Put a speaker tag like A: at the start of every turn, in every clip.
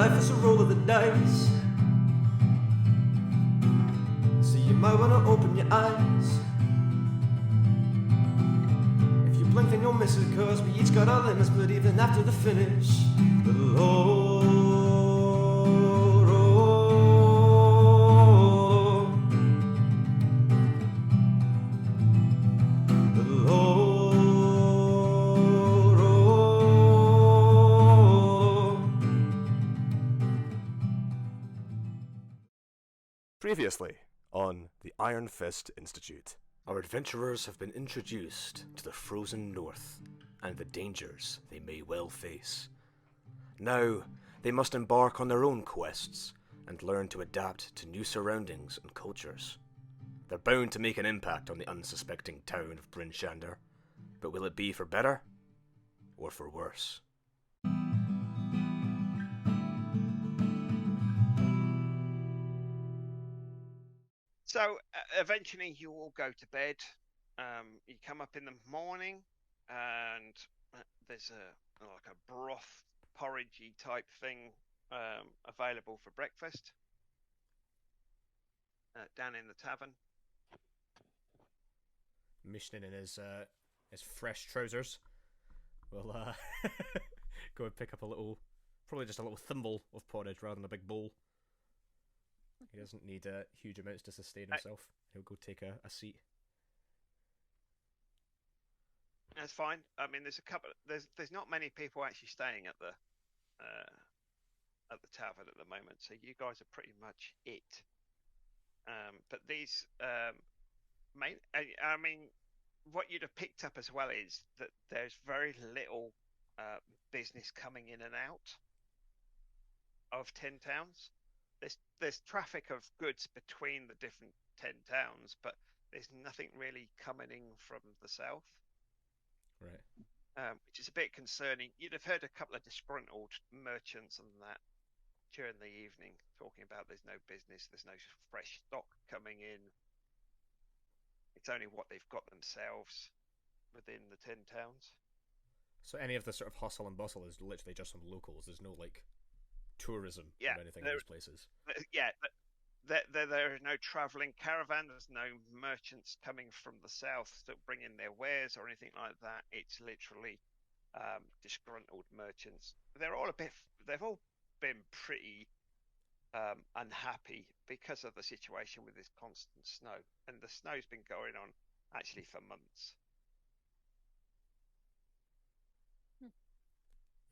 A: life is a roll of the dice. So you might wanna open your eyes. If you blink then you'll miss it, cause we each got our limits. But even after the finish, the low roll, the low roll.
B: Previously on the Ironfist Institute. Our adventurers have been introduced to the frozen north and the dangers they may well face. Now, they must embark on their own quests and learn to adapt to new surroundings and cultures. They're bound to make an impact on the unsuspecting town of Bryn Shander, but will it be for better or for worse?
C: So eventually you all go to bed. You come up in the morning, and there's a broth porridgey type thing available for breakfast down in the tavern.
D: Michelin in his fresh trousers will go and pick up probably just a little thimble of porridge rather than a big bowl. He doesn't need huge amounts to sustain himself. He'll go take a seat.
C: That's fine. I mean, there's not many people actually staying at the tavern at the moment, so you guys are pretty much it. But these I mean, what you'd have picked up as well is that there's very little business coming in and out of 10 towns. There's traffic of goods between the different 10 towns, but there's nothing really coming in from the south.
D: Right.
C: Which is a bit concerning. You'd have heard a couple of disgruntled merchants on that during the evening talking about there's no business, there's no fresh stock coming in. It's only what they've got themselves within the 10 towns.
D: So any of the sort of hustle and bustle is literally just from locals. There's no tourism or anything in those places.
C: Yeah, there are no travelling caravan. There's no merchants coming from the south that bring in their wares or anything like that. It's literally disgruntled merchants. They've all been pretty unhappy because of the situation with this constant snow, and the snow's been going on actually for months.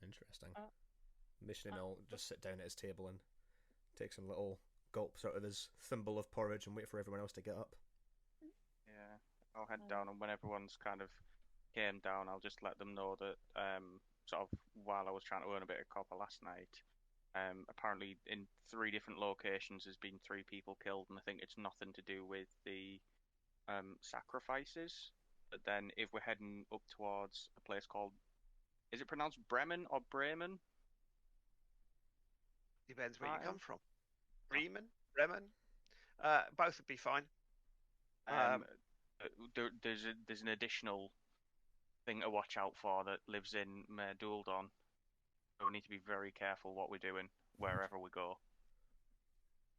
D: Interesting. Michelin will just sit down at his table and take some little gulps out of his thimble of porridge and wait for everyone else to get up.
E: Yeah, I'll head down, and when everyone's kind of came down, I'll just let them know that sort of while I was trying to earn a bit of copper last night, apparently in 3 different locations there's been 3 people killed, and I think it's nothing to do with the sacrifices. But then if we're heading up towards a place called, is it pronounced Bremen or Bremen?
C: Depends where you come from. Bremen? Both would be fine.
E: There's an additional thing to watch out for that lives in Dualdon. So we need to be very careful what we're doing wherever we go.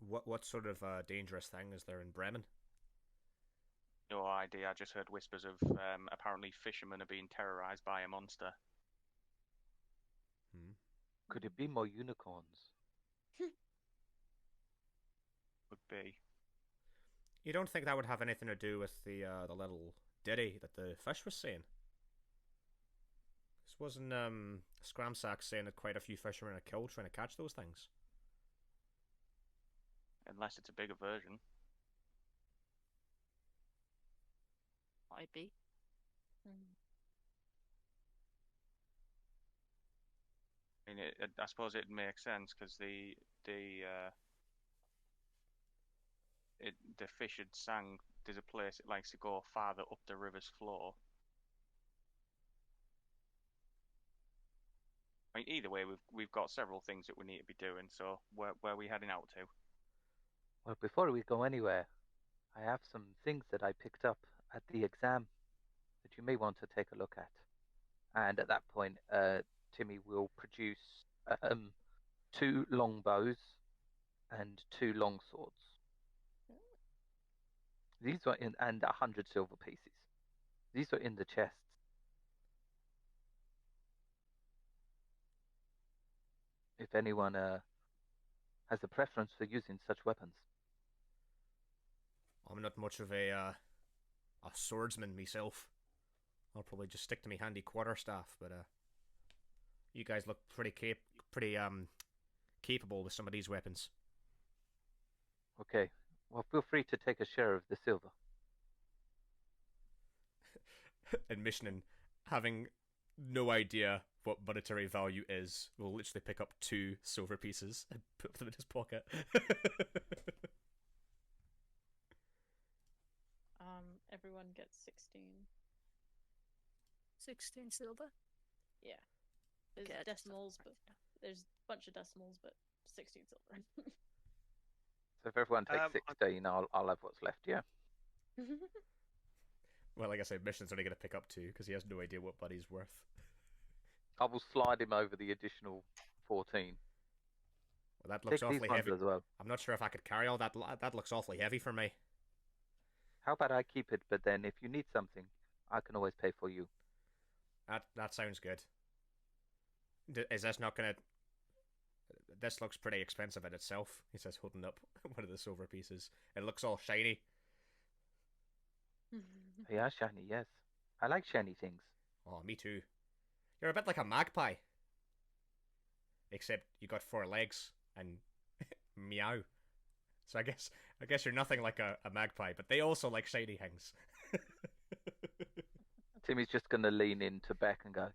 D: What sort of dangerous thing is there in Bremen?
E: No idea. I just heard whispers of apparently fishermen are being terrorized by a monster.
F: Could it be more unicorns?
E: Would be.
D: You don't think that would have anything to do with the little ditty that the fish was saying? This wasn't Scramsack saying that quite a few fishermen are killed trying to catch those things?
E: Unless it's a bigger version.
G: Might be.
E: I mean, I suppose it makes sense because the fish had sang. There's a place it likes to go farther up the river's flow. I mean, either way, we've got several things that we need to be doing. So where are we heading out to?
F: Well, before we go anywhere, I have some things that I picked up at the exam that you may want to take a look at. And at that point, Timmy will produce 2 longbows and 2 longswords. These were in, and 100 silver pieces. These were in the chests. If anyone has a preference for using such weapons.
D: I'm not much of a swordsman myself. I'll probably just stick to my handy quarterstaff, but you guys look pretty capable with some of these weapons.
F: Okay, well, feel free to take a share of the silver.
D: And Mishnan, having no idea what monetary value is, will literally pick up 2 silver pieces and put them in his pocket.
H: Everyone gets 16.
G: 16 silver?
H: Yeah. There's
G: Okay,
H: decimals, but there's a bunch of decimals, but 16 silver.
F: So if everyone takes 16, I'll have what's left, yeah?
D: Well, like I said, Mishnan's only going to pick up 2 because he has no idea what money's worth.
F: I will slide him over the additional 14.
D: Well, that looks
F: Take these
D: awfully
F: ones
D: heavy.
F: as well.
D: I'm not sure if I could carry all that. That looks awfully heavy for me.
F: How about I keep it, but then if you need something, I can always pay for you.
D: That sounds good. Is this not going to... This looks pretty expensive in itself, he says, holding up one of the silver pieces. It looks all shiny.
F: Yeah, shiny, yes. I like shiny things.
D: Oh, me too. You're a bit like a magpie. Except you got 4 legs and meow. So I guess you're nothing like a magpie, but they also like shiny things.
F: Timmy's just going to lean into Beck and go,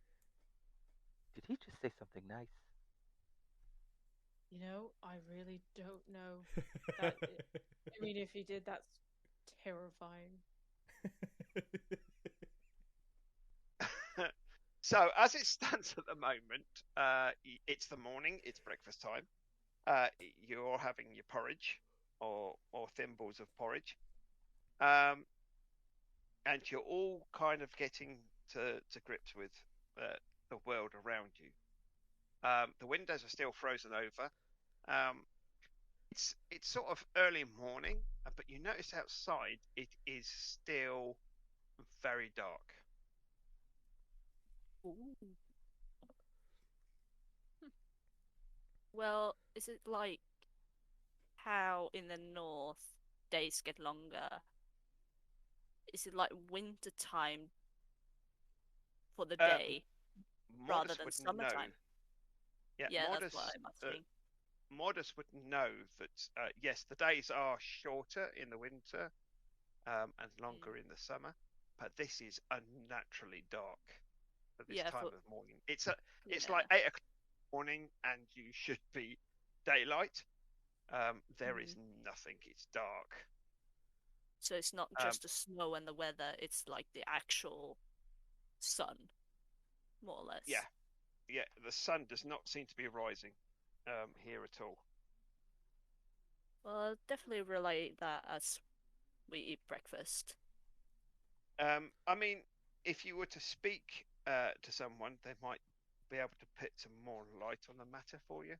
F: did he just say something nice?
H: You know, I really don't know. I mean, if he did, that's terrifying.
C: So, as it stands at the moment, it's the morning, it's breakfast time. You're having your porridge or thimbles of porridge. And you're all kind of getting to grips with the world around you. The windows are still frozen over. It's sort of early morning, but you notice outside it is still very dark.
G: Ooh. Well, is it like how in the north days get longer? Is it like winter time for the day rather
C: Modest
G: than
C: would
G: summertime?
C: know.
G: Yeah,
C: Modest,
G: that's what I'm asking.
C: Modest would know that yes, the days are shorter in the winter and longer in the summer, but this is unnaturally dark for this time of morning. It's like 8 o'clock in the morning, and you should be daylight. There is nothing. It's dark.
G: So it's not just the snow and the weather, it's like the actual sun, more or less.
C: Yeah. The sun does not seem to be rising here at all.
G: Well, I'll definitely relate that as we eat breakfast.
C: I mean, if you were to speak to someone, they might be able to put some more light on the matter for you.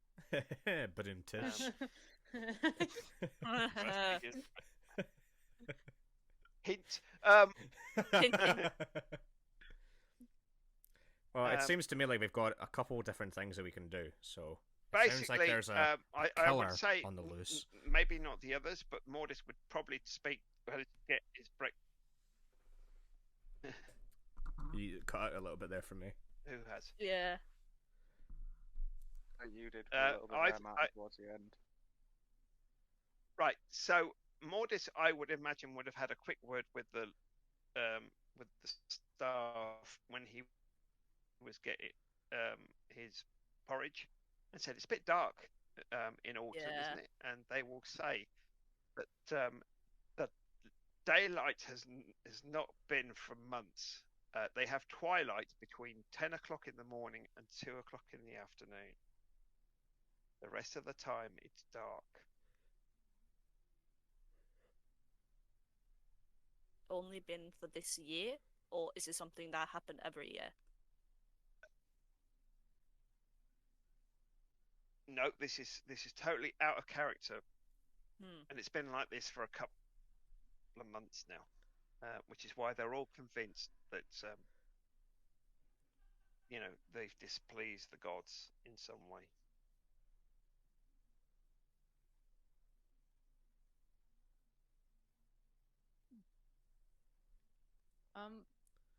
D: But in tish.
C: Hint.
G: Hint, hint.
D: Well, it seems to me like we've got a couple different things that we can do. So it
C: basically,
D: sounds like there's a
C: I
D: killer
C: would say
D: on the loose.
C: Maybe not the others, but Mordis would probably speak to get his break.
D: You cut out a little bit there for me.
C: Who has?
G: Yeah.
E: You did for a little bit towards the end.
C: Right. So Mordis, I would imagine, would have had a quick word with the staff when he was getting his porridge, and said it's a bit dark in autumn, isn't it? And they will say that that daylight has not been for months. They have twilight between 10 o'clock in the morning and 2 o'clock in the afternoon. The rest of the time, it's dark.
G: Only been for this year, or is it something that happened every year?
C: no, this is totally out of character,
G: Hmm.
C: and it's been like this for a couple of months now, which is why they're all convinced that they've displeased the gods in some way.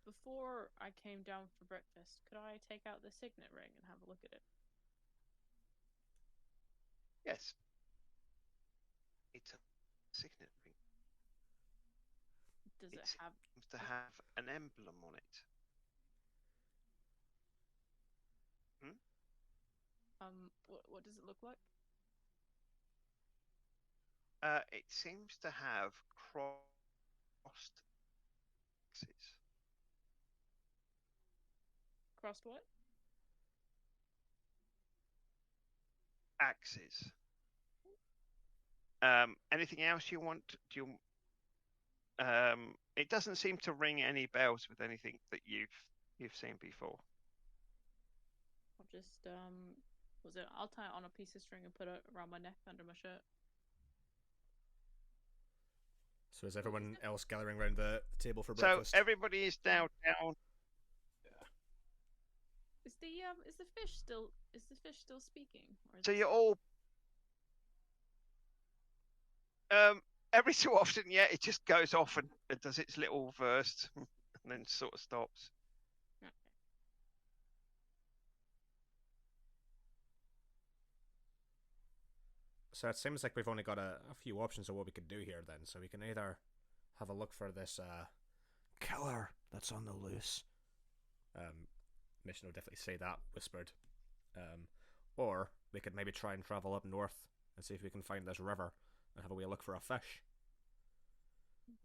H: Before I came down for breakfast, could I take out the signet ring and have a look at it?
C: Yes, it's a signet ring.
H: Does
C: It
H: it have
C: seems to have an emblem on it.
H: what does it look like?
C: It seems to have crossed axes.
H: Crossed what?
C: Axes. Anything else you want? Do you? It doesn't seem to ring any bells with anything that you've seen before.
H: I'll just I'll tie it on a piece of string and put it around my neck under my shirt.
D: So is everyone else gathering around the table for
C: So
D: breakfast?
C: everybody is now down.
H: Is the fish still speaking? Or is
C: So
H: it
C: you're
H: still-
C: all every so often, yeah, it just goes off and it does its little verse and then sort of stops.
H: Okay.
D: So it seems like we've only got a few options of what we could do here then. So we can either have a look for this killer that's on the loose. Mission will definitely say that, whispered. Or we could maybe try and travel up north and see if we can find this river and have a wee look for a fish.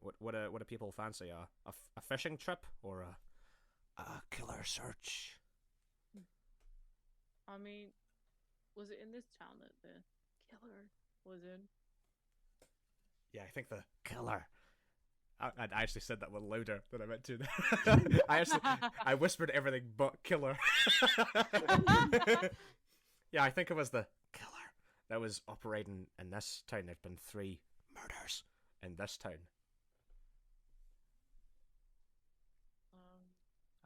D: What do people fancy? A fishing trip or a killer search?
H: I mean, was it in this town that the killer was in?
D: Yeah, I think the killer. I actually said that one louder than I meant to. I whispered everything but killer. Yeah, I think it was the killer that was operating in this town. There've been 3 murders in this town.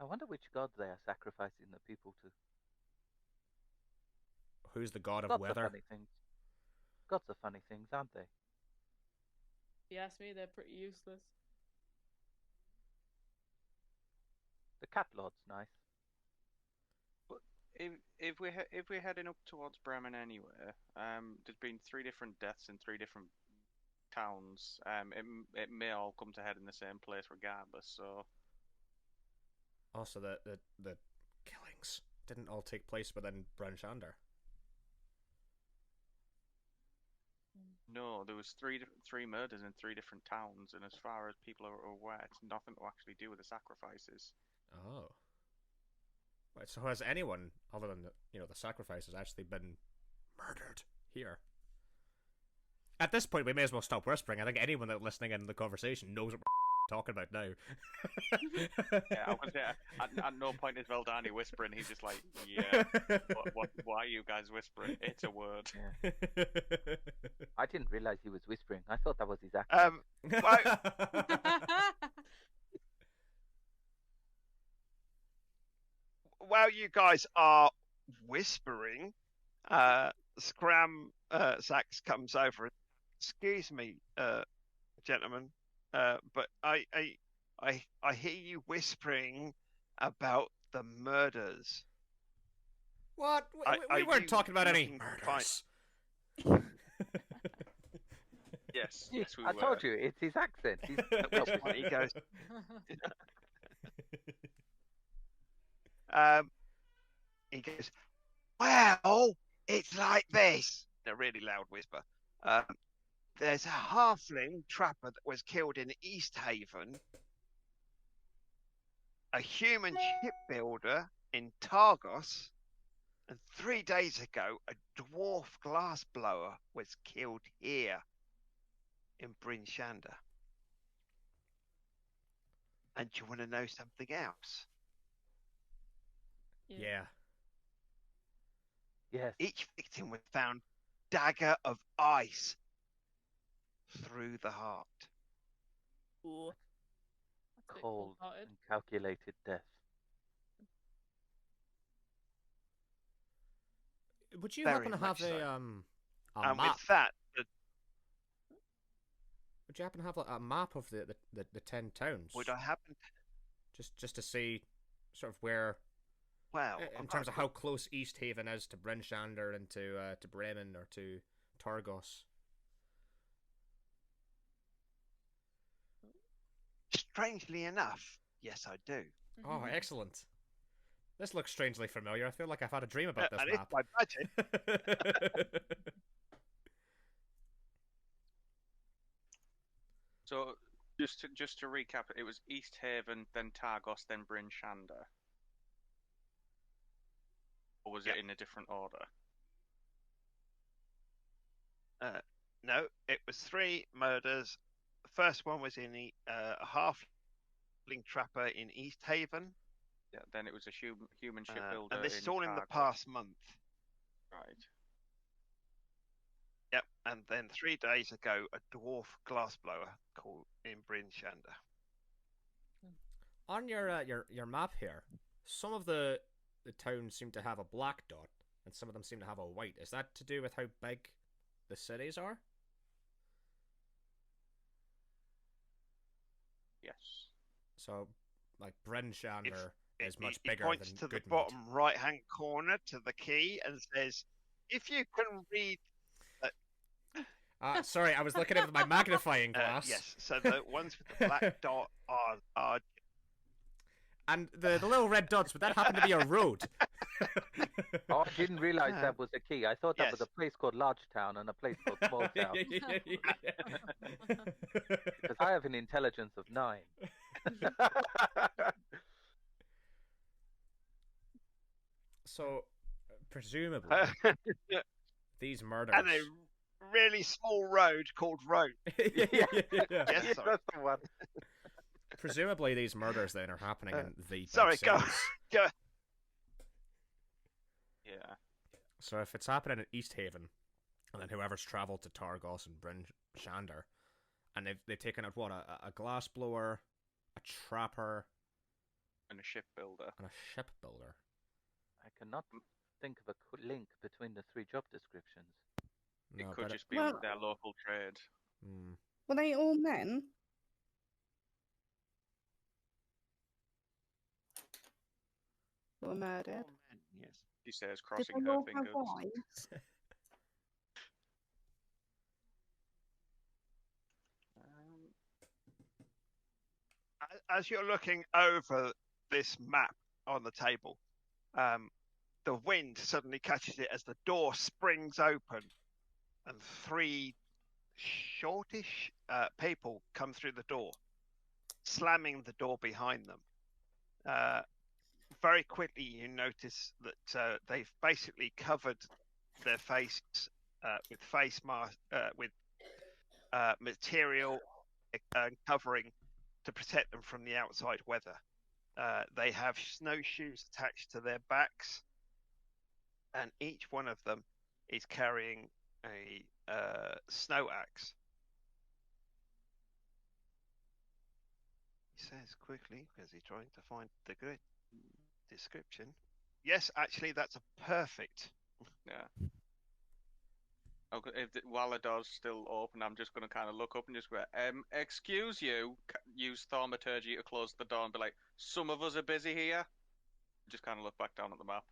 F: I wonder which gods they are sacrificing the people to.
D: Who's the god of
F: Gods
D: weather?
F: are funny things. Gods are funny things, aren't they?
H: If you ask me, they're pretty useless.
F: The cat lord's nice.
E: But if we're heading up towards Bremen anyway, there's been 3 different deaths in 3 different towns. It may all come to head in the same place regardless. So
D: Also, the killings didn't all take place within Branchander.
E: no, there was three murders in 3 different towns, and as far as people are aware, it's nothing to actually do with the sacrifices.
D: Oh. Right, so has anyone other than the sacrifices actually been murdered here? At this point, we may as well stop whispering. I think anyone that's listening in the conversation knows what we're talking about now.
E: Yeah, I was there. At no point is Veldani whispering. He's just like, yeah. Why are you guys whispering? It's a word.
F: Yeah. I didn't realize he was whispering. I thought that was his accent.
C: While you guys are whispering, Scram Sax comes over. Excuse me, gentlemen, but I hear you whispering about the murders.
D: What?
C: Are
D: We weren't
C: you
D: talking about any
C: looking to
D: murders.
E: Yes,
F: Yeah,
E: yes, we
F: I
E: were.
F: told you, it's his accent. He's
C: At which point he goes, he goes, well, it's like this. In a really loud whisper. There's a halfling trapper that was killed in East Haven, a human shipbuilder in Targos, and 3 days ago, a dwarf glassblower was killed here in Bryn Shander. And do you want to know something else?
D: Yeah.
F: Yes.
C: Each victim was found dagger of ice through the heart.
G: Ooh.
H: That's a bit
F: Cold
H: cold-hearted.
F: and calculated death.
D: Would you
C: Very
D: happen to have
C: much so.
D: a
C: And
D: map?
C: with that,
D: Would you happen to have like, a map of the 10 towns?
C: would I happen?
D: Just to see sort of where,
C: Well,
D: in terms of how close East Haven is to Bryn Shander and to Bremen or to Targos.
C: strangely enough, yes, I do.
D: Oh, excellent. This looks strangely familiar. I feel like I've had a dream about this
C: And
D: map.
C: it's my budget.
E: So just to recap, it was East Haven, then Targos, then Bryn Shander. Or was it in a different order?
C: No, it was 3 murders. The first one was in a halfling trapper in East Haven.
E: Yeah, then it was a human shipbuilder.
C: And this is
E: in
C: all in the
E: Targos.
C: past month.
E: Right.
C: Yep, and then 3 days ago, a dwarf glassblower called in Bryn Shander.
D: On your map here, some of the towns seem to have a black dot, and some of them seem to have a white. Is that to do with how big the cities are?
E: Yes.
D: So, like Bryn Shander is much
C: He
D: bigger
C: points
D: than
C: to the
D: Goodmead.
C: bottom right-hand corner to the key and says, "If you can read."
D: Sorry, I was looking at my magnifying glass.
C: Yes, so the ones with the black dot are.
D: And the little red dots, would that happen to be a road?
F: Oh, I didn't realize that was a key. I thought that was
C: Yes.
F: a place called Large Town and a place called Small Town. Because I have an intelligence of 9.
D: So, presumably, these murders.
C: And a really small road called Road.
D: Yeah.
C: Yes, sorry.
F: That's the one.
D: Presumably, these murders then are happening in the
C: Sorry,
D: big
C: go.
D: cities.
C: Go.
E: Yeah.
D: So if it's happening in East Haven, and then whoever's travelled to Targos and Bryn Shander, and they've taken out what a glass blower, a trapper,
E: And a shipbuilder.
D: and a shipbuilder.
F: I cannot think of a link between the 3 job descriptions.
E: It
D: No,
E: could
D: but
E: just be
I: Well-
E: their local trade.
I: Were they all men? Who were murdered?
C: Yes.
E: She says,
I: Did
E: crossing
I: they
E: her
I: all have
E: fingers.
I: wives?
C: As you're looking over this map on the table, the wind suddenly catches it as the door springs open, and 3 shortish people come through the door, slamming the door behind them. Very quickly, you notice that they've basically covered their face with face mask with material covering to protect them from the outside weather. They have snowshoes attached to their backs, and each one of them is carrying a snow axe. He says quickly, because he's trying to find the good description. Yes, actually, that's a perfect.
E: Yeah. Okay, while the door's still open, I'm just going to kind of look up and just go, excuse you, use thaumaturgy to close the door and be like, some of us are busy here. Just kind of look back down at the map.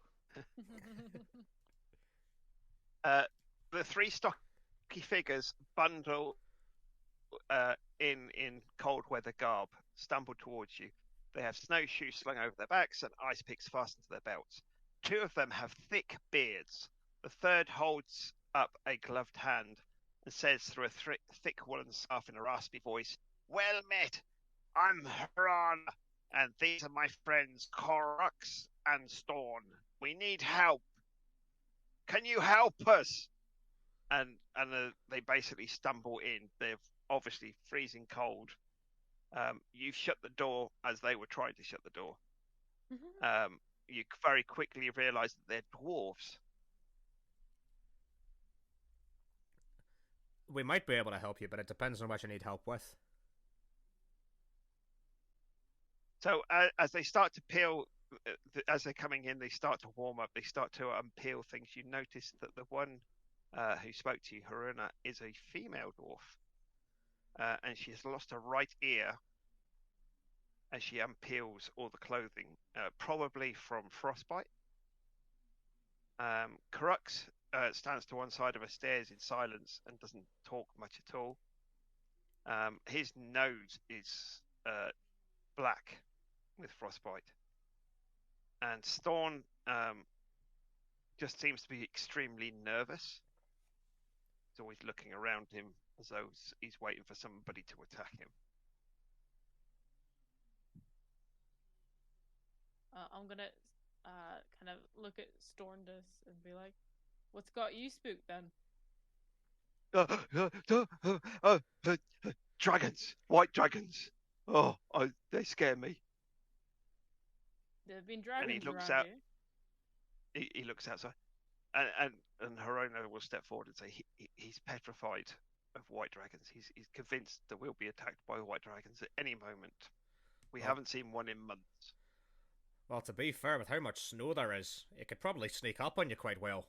C: The 3 stocky figures bundle in cold weather garb, stumble towards you. They have snowshoes slung over their backs and ice picks fastened to their belts. 2 of them have thick beards. The third holds up a gloved hand and says through a thick woolen scarf in a raspy voice, "Well met. I'm Hran, and these are my friends Korux and Storn. We need help. Can you help us?" And they basically stumble in. They're obviously freezing cold. You've shut the door as they were trying to shut the door. You very quickly realise that they're dwarves.
D: We might be able to help you, but it depends on what you need help with.
C: So as they start to peel, as they're coming in, they start to warm up. They start to unpeel things. You notice that the one who spoke to you, Haruna, is a female dwarf, and she has lost her right ear as she unpeels all the clothing, probably from frostbite. Crux stands to one side of her stairs in silence and doesn't talk much at all. His nose is black with frostbite. And Storm just seems to be extremely nervous. He's always looking around him as though he's waiting for somebody to attack him.
H: I'm gonna kind of look at Storndus and be like, "What's got you spooked then?"
C: Dragons, white dragons. Oh, they scare me.
H: There have been
C: And
H: dragons
C: he looks
H: around
C: out.
H: here.
C: He looks outside, and Harona will step forward and say he's petrified of white dragons. He's convinced that we'll be attacked by white dragons at any moment. We haven't seen one in months.
D: Well, to be fair, with how much snow there is, it could probably sneak up on you quite well.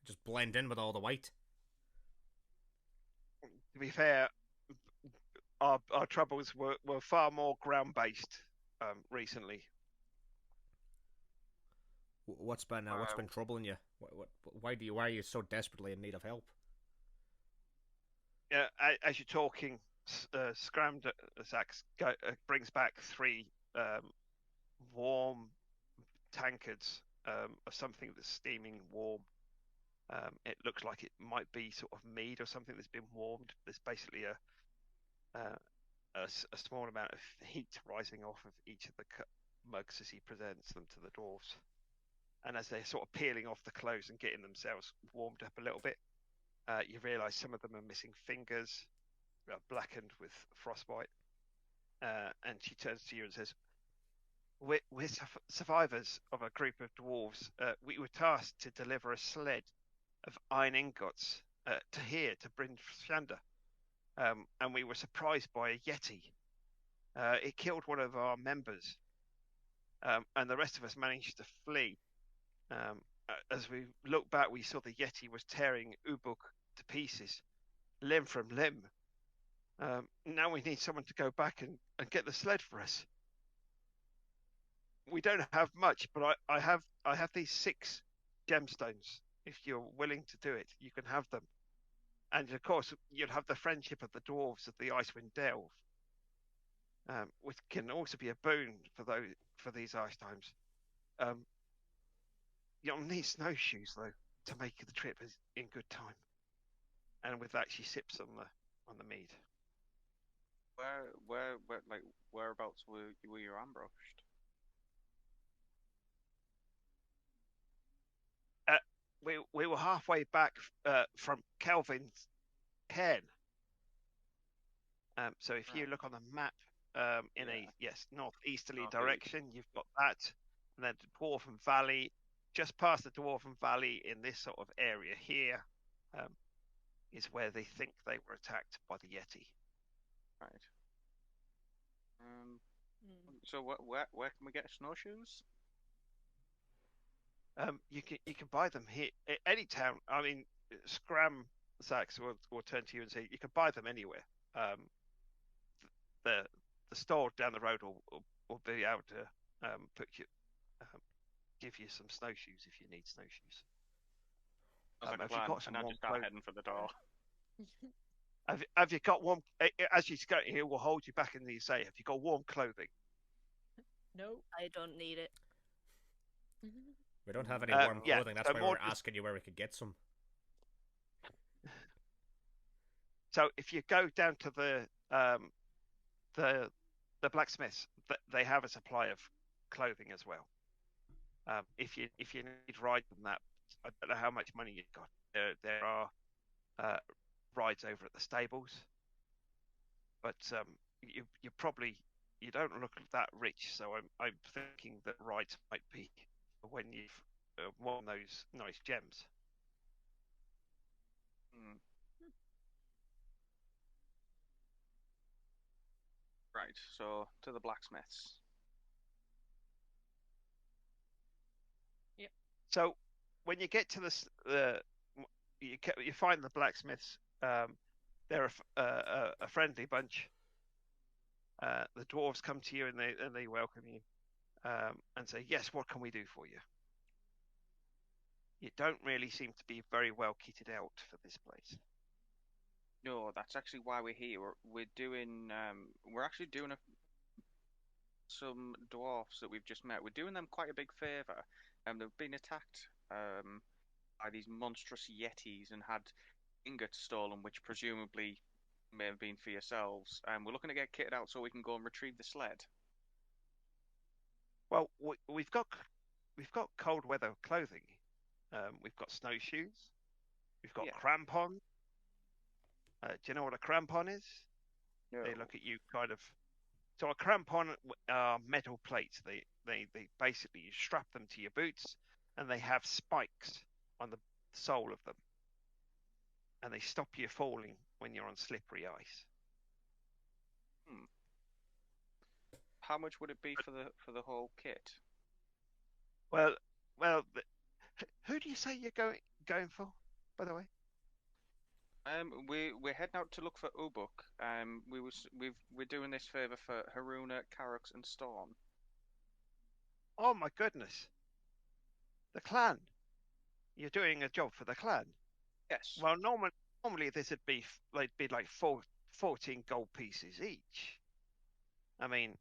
D: Just blend in with all the white.
C: To be fair, our troubles were far more ground based recently.
D: What's been troubling you? Why are you so desperately in need of help?
C: Yeah, as you're talking, Scramsax brings back 3 warm tankards of something that's steaming warm. It looks like it might be sort of mead or something that's been warmed. There's basically a small amount of heat rising off of each of the mugs as he presents them to the dwarves. And as they're sort of peeling off the clothes and getting themselves warmed up a little bit, you realise some of them are missing fingers, blackened with frostbite. And she turns to you and says, we're survivors of a group of dwarves. We were tasked to deliver a sled of iron ingots to Bryn Shander. And we were surprised by a yeti. It killed one of our members, and the rest of us managed to flee. As we looked back, we saw the yeti was tearing Ubuk to pieces, limb from limb. Now we need someone to go back and get the sled for us. We don't have much, but I have these 6 gemstones. If you're willing to do it, you can have them. And of course, you'll have the friendship of the dwarves of the Icewind Delve, which can also be a boon for these ice times. You'll need snowshoes though to make the trip in good time. And with that, she sips on the mead.
E: Whereabouts were you ambushed?
C: We were halfway back from Kelvin's cairn. So if you look on the map in a northeasterly direction, you've got that, and then the Dwarven Valley, just past the Dwarven Valley in this sort of area here, is where they think they were attacked by the Yeti.
E: Right. So where can we get snowshoes?
C: You can buy them here at any town. I mean, Scram Sachs will turn to you and say you can buy them anywhere. The store down the road will be able to give you some snowshoes if you need snowshoes.
E: Have you got some? And I just start heading for the door.
C: Have you got warm? As you go, he will hold you back and you say, "Have you got warm clothing?"
H: No,
G: I don't need it.
D: We don't have any warm clothing. That's
C: so
D: why we're asking you where we could get some.
C: So if you go down to the blacksmiths, they have a supply of clothing as well. If you need rides on that, I don't know how much money you've got. There are rides over at the stables, but you don't look that rich. So I'm thinking that rides might be when you've won those nice gems.
E: Right. So to the blacksmiths.
C: So when you get to you find the blacksmiths. They're a friendly bunch. The dwarves come to you and they welcome you, and say, "Yes, what can we do for you?" You don't really seem to be very well kitted out for this place.
E: No, that's actually why we're here. We're actually doing some dwarfs that we've just met. We're doing them quite a big favour. They've been attacked by these monstrous yetis and had ingots stolen, which presumably may have been for yourselves. We're looking to get kitted out so we can go and retrieve the sled.
C: Well, we've got cold weather clothing. We've got snowshoes. We've got crampons. Do you know what a crampon is?
E: No.
C: They look at you kind of. So a crampon are metal plates. They basically you strap them to your boots, and they have spikes on the sole of them, and they stop you falling when you're on slippery ice.
E: How much would it be for the whole kit?
C: Well, who do you say you're going for, by the way?
E: We're heading out to look for Ubuk. We're doing this favour for Haruna, Karox, and Storm.
C: Oh my goodness! The clan. You're doing a job for the clan.
E: Yes.
C: Well, normally this would be like 14 gold pieces each. I mean,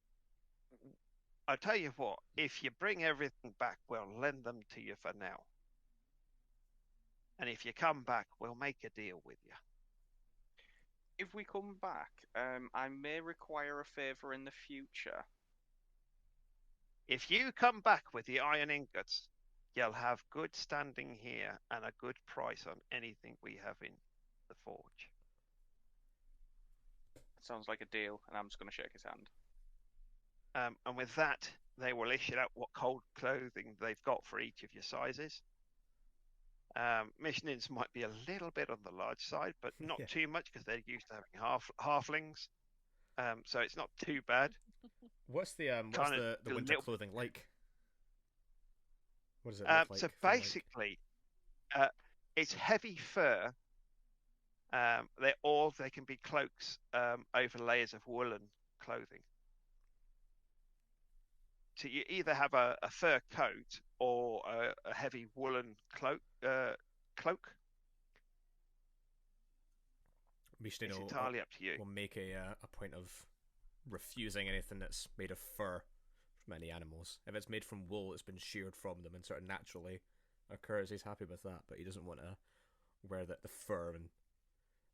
C: I'll tell you what. If you bring everything back, we'll lend them to you for now. And if you come back, we'll make a deal with you.
E: If we come back, I may require a favour in the future.
C: If you come back with the iron ingots, you'll have good standing here and a good price on anything we have in the forge.
E: Sounds like a deal, and I'm just going to shake his hand.
C: And with that, they will issue out what cold clothing they've got for each of your sizes. Missionings might be a little bit on the large side, but not too much because they're used to having halflings. So it's not too bad.
D: What's the winter clothing like? What does it look like?
C: So basically, it's heavy fur. They can be cloaks over layers of woolen clothing. So you either have a fur coat or a heavy woolen cloak. It's entirely up to you.
D: We'll make a point of refusing anything that's made of fur from any animals. If it's made from wool, it's been sheared from them and sort of naturally occurs. He's happy with that, but he doesn't want to wear the fur and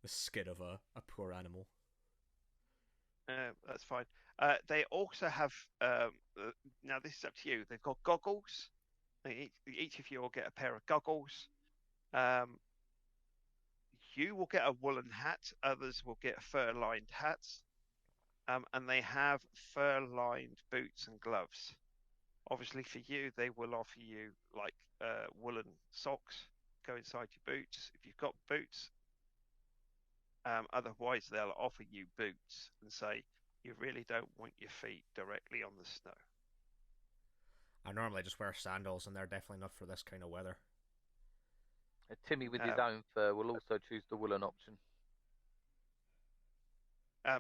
D: the skin of a poor animal.
C: That's fine. They also have now this is up to you. They've got goggles. Each of you will get a pair of goggles. You will get a woolen hat. Others will get fur-lined hats. And they have fur-lined boots and gloves. Obviously, for you, they will offer you like woolen socks go inside your boots if you've got boots. Otherwise, they'll offer you boots and say you really don't want your feet directly on the snow.
D: I normally just wear sandals, and they're definitely not for this kind of weather.
F: Timmy, with his own fur, will also choose the woolen option.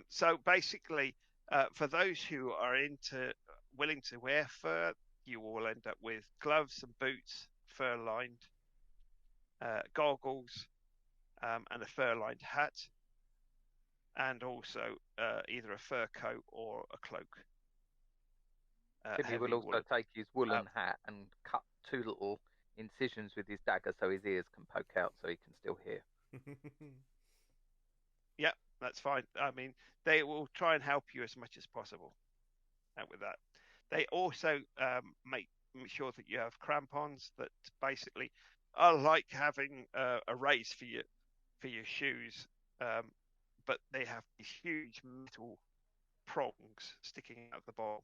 C: So basically, for those who are willing to wear fur, you will end up with gloves and boots, fur-lined, goggles, and a fur-lined hat, and also either a fur coat or a cloak.
F: Timmy will also take his woolen hat and cut 2 little incisions with his dagger so his ears can poke out so he can still hear.
C: Yeah, that's fine. I mean, they will try and help you as much as possible with that. They also make sure that you have crampons that basically are like having a raise for your shoes, but they have these huge metal prongs sticking out the bottom.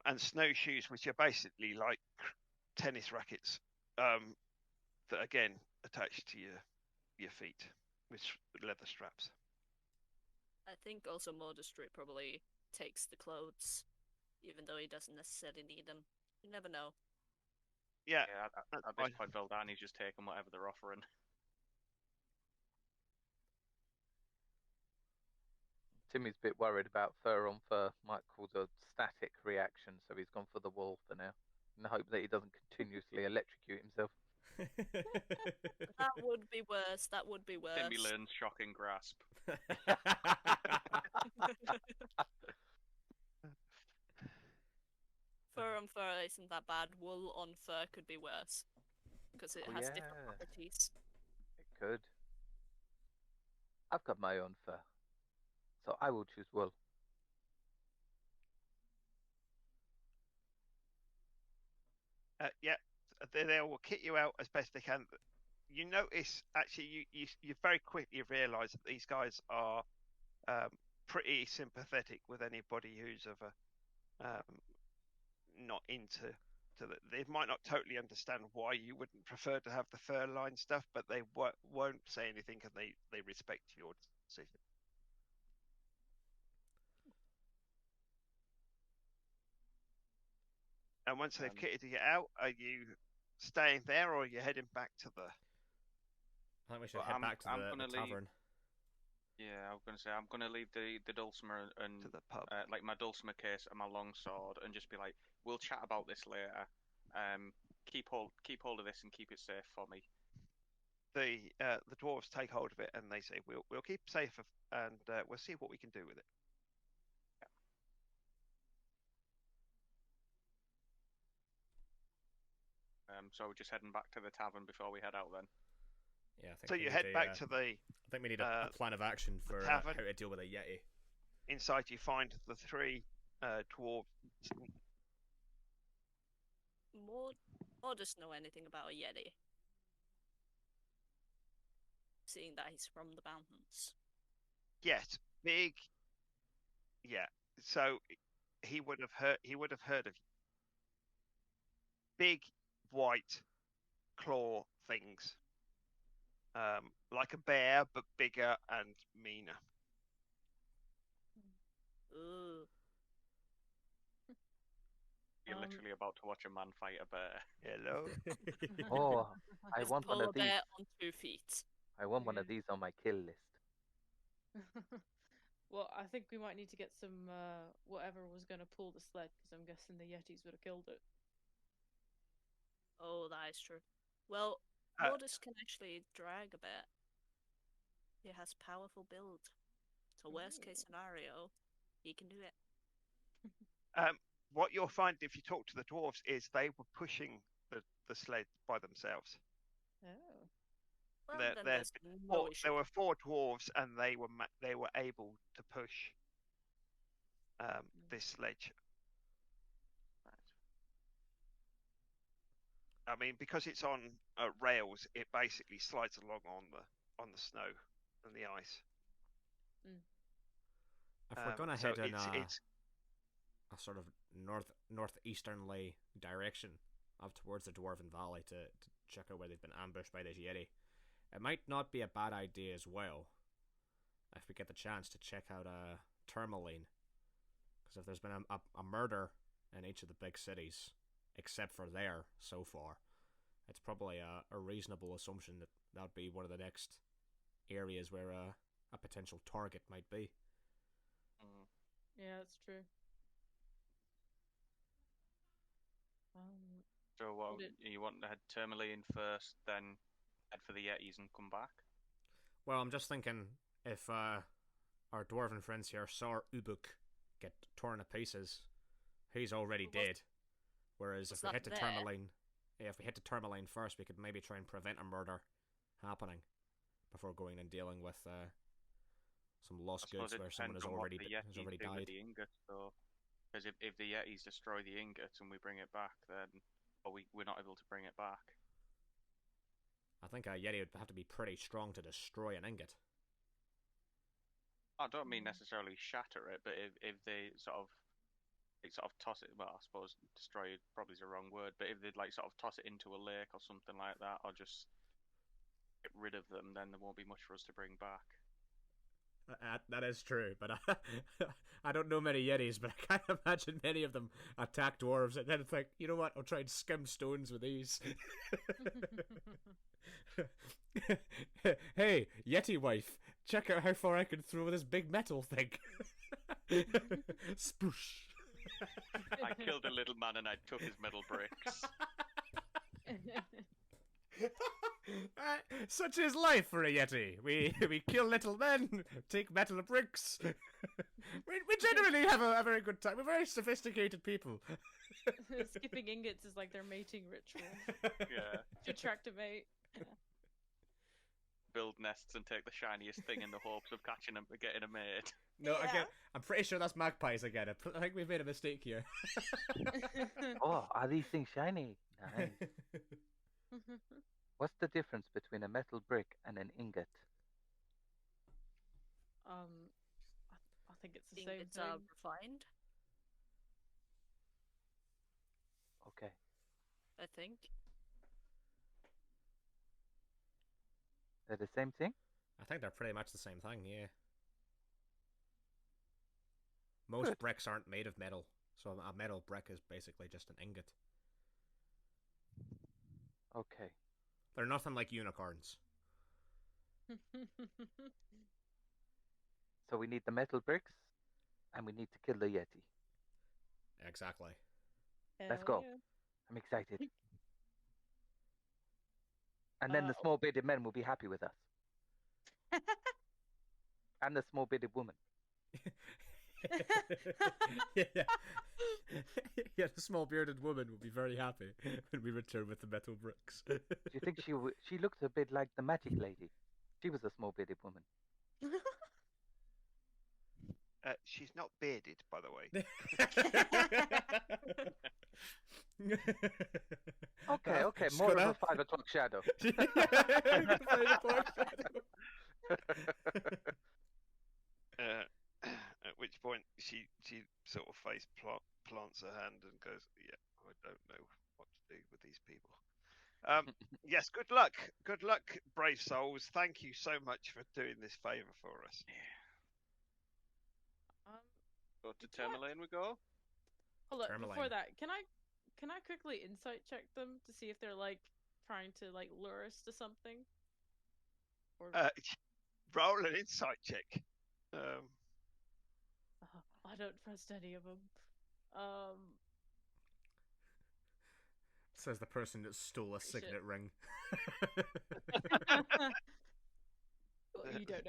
C: And snowshoes, which are basically like tennis rackets, that again attached to your feet with leather straps.
G: I think also Modestry probably takes the clothes, even though he doesn't necessarily need them. You never know.
C: Yeah,
E: at this point, Valdani's just taking whatever they're offering.
F: Timmy's a bit worried about fur on fur might cause a static reaction, so he's gone for the wool for now, in the hope that he doesn't continuously electrocute himself.
G: That would be worse. That would be worse.
E: Timmy learns shocking grasp.
G: Fur on fur isn't that bad. Wool on fur could be worse because it has different properties.
F: It could. I've got my own fur, so I will choose wool.
C: Yeah, they will kit you out as best they can. You notice, actually, you very quickly realise that these guys are pretty sympathetic with anybody who's of a not into. They might not totally understand why you wouldn't prefer to have the fur line stuff, but they won't say anything, and they respect your decision. And once they've kitted you out, are you staying there or are you heading back to the?
D: I think we should head back to the tavern.
E: Yeah, I was going to say I'm going to leave the dulcimer and
C: to the pub.
E: Like my dulcimer case and my longsword, and just be like, we'll chat about this later. Keep hold of this and keep it safe for me.
C: The dwarves take hold of it and they say, we'll keep it safe and we'll see what we can do with it.
E: So we're just heading back to the tavern before we head out then.
D: Yeah, I think
C: so you head back to the.
D: I think we need a plan of action for how to deal with a yeti.
C: Inside, you find the three dwarves.
G: More does know anything about a yeti, seeing that he's from the mountains.
C: Yes, big. Yeah, so he would have heard of big white claw things. Like a bear, but bigger and meaner.
G: Ooh.
E: You're literally about to watch a man fight a bear.
C: Hello.
F: Oh, I want one of these.
G: Bear on 2 feet.
F: I want one of these on my kill list.
H: Well, I think we might need to get some whatever was going to pull the sled, because I'm guessing the Yetis would have killed it.
G: Oh, that is true. Well, Mortis can actually drag a bit. He has powerful build. So worst case scenario, he can do it.
C: What you'll find if you talk to the dwarves is they were pushing the sled by themselves.
H: Oh.
G: Well,
C: there were 4 dwarves, and they were able to push this sledge. I mean, because it's on rails, it basically slides along on the snow and the ice.
D: If we're gonna head in a sort of northeasternly direction up towards the Dwarven Valley to check out where they've been ambushed by this yeti, it might not be a bad idea as well if we get the chance to check out Tourmaline, because if there's been a murder in each of the big cities except for there so far, it's probably a reasonable assumption that would be one of the next areas where a potential target might be.
H: Yeah, that's true.
E: So what, you want to head Tourmaline first, then head for the Yetis and come back?
D: Well, I'm just thinking, if our dwarven friends here saw Ubuk get torn to pieces, he's already dead. Whereas if we head to Tourmaline first, we could maybe try and prevent a murder happening before going and dealing with some lost goods where someone has already died.
E: The ingots, though, because if the Yetis destroy the ingots and we bring it back, then we're not able to bring it back.
D: I think a Yeti would have to be pretty strong to destroy an ingot.
E: I don't mean necessarily shatter it, but if they sort of toss it, well, I suppose destroy probably is the wrong word, but if they'd like sort of toss it into a lake or something like that, or just get rid of them, then there won't be much for us to bring back.
D: That is true, but I don't know many Yetis, but I can't imagine many of them attack dwarves and then think, you know what, I'll try and skim stones with these. Hey, Yeti wife, check out how far I can throw this big metal thing. Spoosh.
E: I killed a little man and I took his metal bricks.
D: Such is life for a Yeti. We kill little men, take metal bricks. we generally have a very good time. We're very sophisticated people.
H: Skipping ingots is like their mating ritual.
E: Yeah.
H: To attract a mate.
E: Build nests and take the shiniest thing in the hopes of catching them, getting a mate.
D: No, again, I'm pretty sure that's magpies again. I think we've made a mistake here.
F: Oh, are these things shiny? Nice. What's the difference between a metal brick and an ingot?
H: I think it's the same
G: Ingots
H: thing.
G: are refined,
F: Okay.
G: I think.
F: They're the same thing?
D: I think they're pretty much the same thing, yeah. Most
F: Good.
D: bricks aren't made of metal, so a metal brick is basically just an ingot.
F: Okay.
D: They're nothing like unicorns.
F: So we need the metal bricks, and we need to kill the Yeti.
D: Exactly.
F: Let's
H: Hell
F: go.
H: yeah.
F: I'm excited. And then the small bearded men will be happy with us. And the small bearded woman.
D: Yeah. Yeah, the small bearded woman will be very happy when we return with the metal bricks.
F: Do you think she looks a bit like the magic lady? She was a small bearded woman.
C: She's not bearded, by the way.
F: Okay. More of a 5 o'clock shadow.
C: At which point she sort of face plants her hand and goes, "Yeah, I don't know what to do with these people." Yes, good luck, brave souls. Thank you so much for doing this favour for us.
E: Go to Tourmaline we go.
H: Hold on,
D: Tourmaline.
H: before that, can I quickly insight check them to see if they're like trying to like lure us to something? Or
C: Roll an insight check.
H: I don't trust any of them.
D: Says the person that stole a signet ring.
H: Well, you don't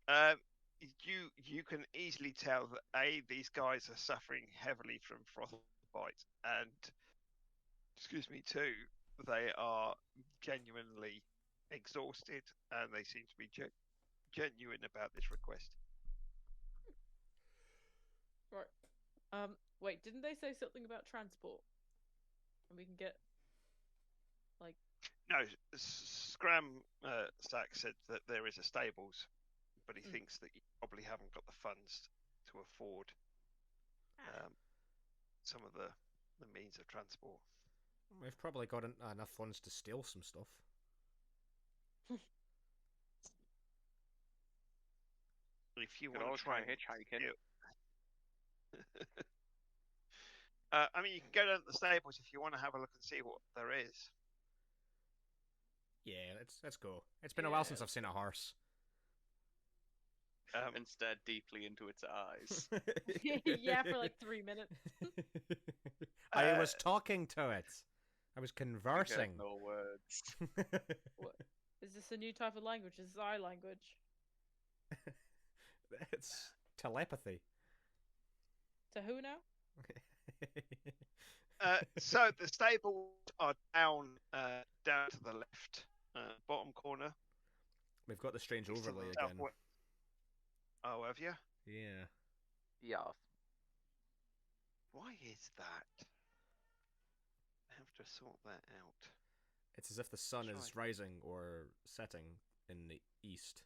H: know.
C: You can easily tell that these guys are suffering heavily from frostbite, and they are genuinely exhausted, and they seem to be genuine about this request.
H: Right. Wait, didn't they say something about transport? And we can get like
C: No, Scram Sack said that there is a stables, but he thinks that you probably haven't got the funds to afford some of the means of transport.
D: We've probably got enough funds to steal some stuff.
C: If you
E: Could
C: want
E: all
C: to try
E: try hitchhiking.
C: I mean, you can go down to the stables if you want to have a look and see what there is.
D: Yeah, let's go. It's been a while since I've seen a horse.
E: And stared deeply into its eyes.
H: yeah, for like 3 minutes.
D: I was talking to it. I was conversing.
E: No words.
H: What? Is this a new type of language? Is this our language?
D: It's telepathy.
H: To who now?
C: So the stables are down to the left, bottom corner.
D: We've got the strange
C: East to
D: overlay
C: the
D: again.
C: Oh, have you?
D: Yeah.
F: Yes.
C: Why is that? I have to sort that out.
D: It's as if the sun is rising or setting in the east.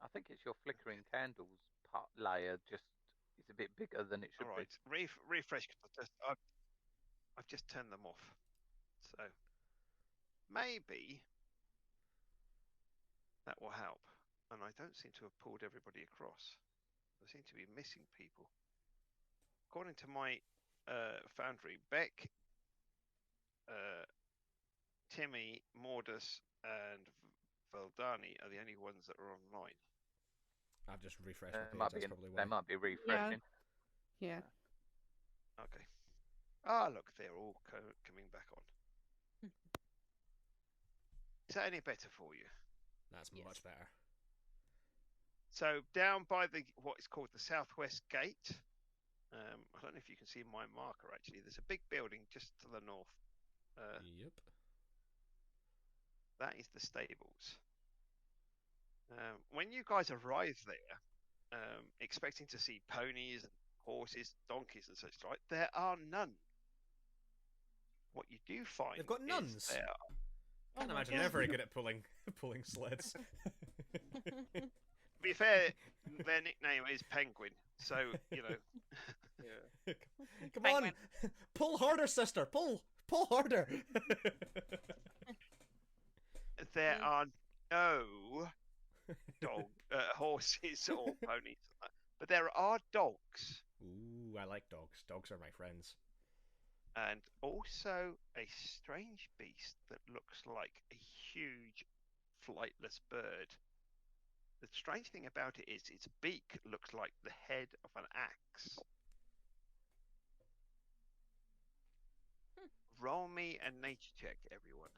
F: I think it's your flickering candles part layer just is a bit bigger than it should
C: All right, refresh. I've just turned them off. So maybe that will help. and I don't seem to have pulled everybody across. I seem to be missing people. According to my foundry, Beck, Timmy, Mordus, and Valdani are the only ones that are online.
D: I've just refreshed my page. That's probably why.
F: They might be refreshing.
I: Yeah.
C: Okay. Ah, look, they're all coming back on. Is that any better for you?
D: That's much better.
C: So down by what is called the southwest gate, I don't know if you can see my marker actually. There's a big building just to the north.
D: Yep.
C: That is the stables. When you guys arrive there, expecting to see ponies, and horses, donkeys, and such like, there are none. What you do find
D: They've got nuns.
C: There
D: Can't imagine they're very good at pulling sleds.
C: To be fair, their nickname is Penguin, so you know.
E: Yeah.
D: Come on, pull harder, sister. Pull harder.
C: There are no horses or ponies, but there are dogs.
D: Ooh, I like dogs. Dogs are my friends.
C: And also a strange beast that looks like a huge flightless bird. The strange thing about it is its beak looks like the head of an axe. Roll me a nature check, everyone.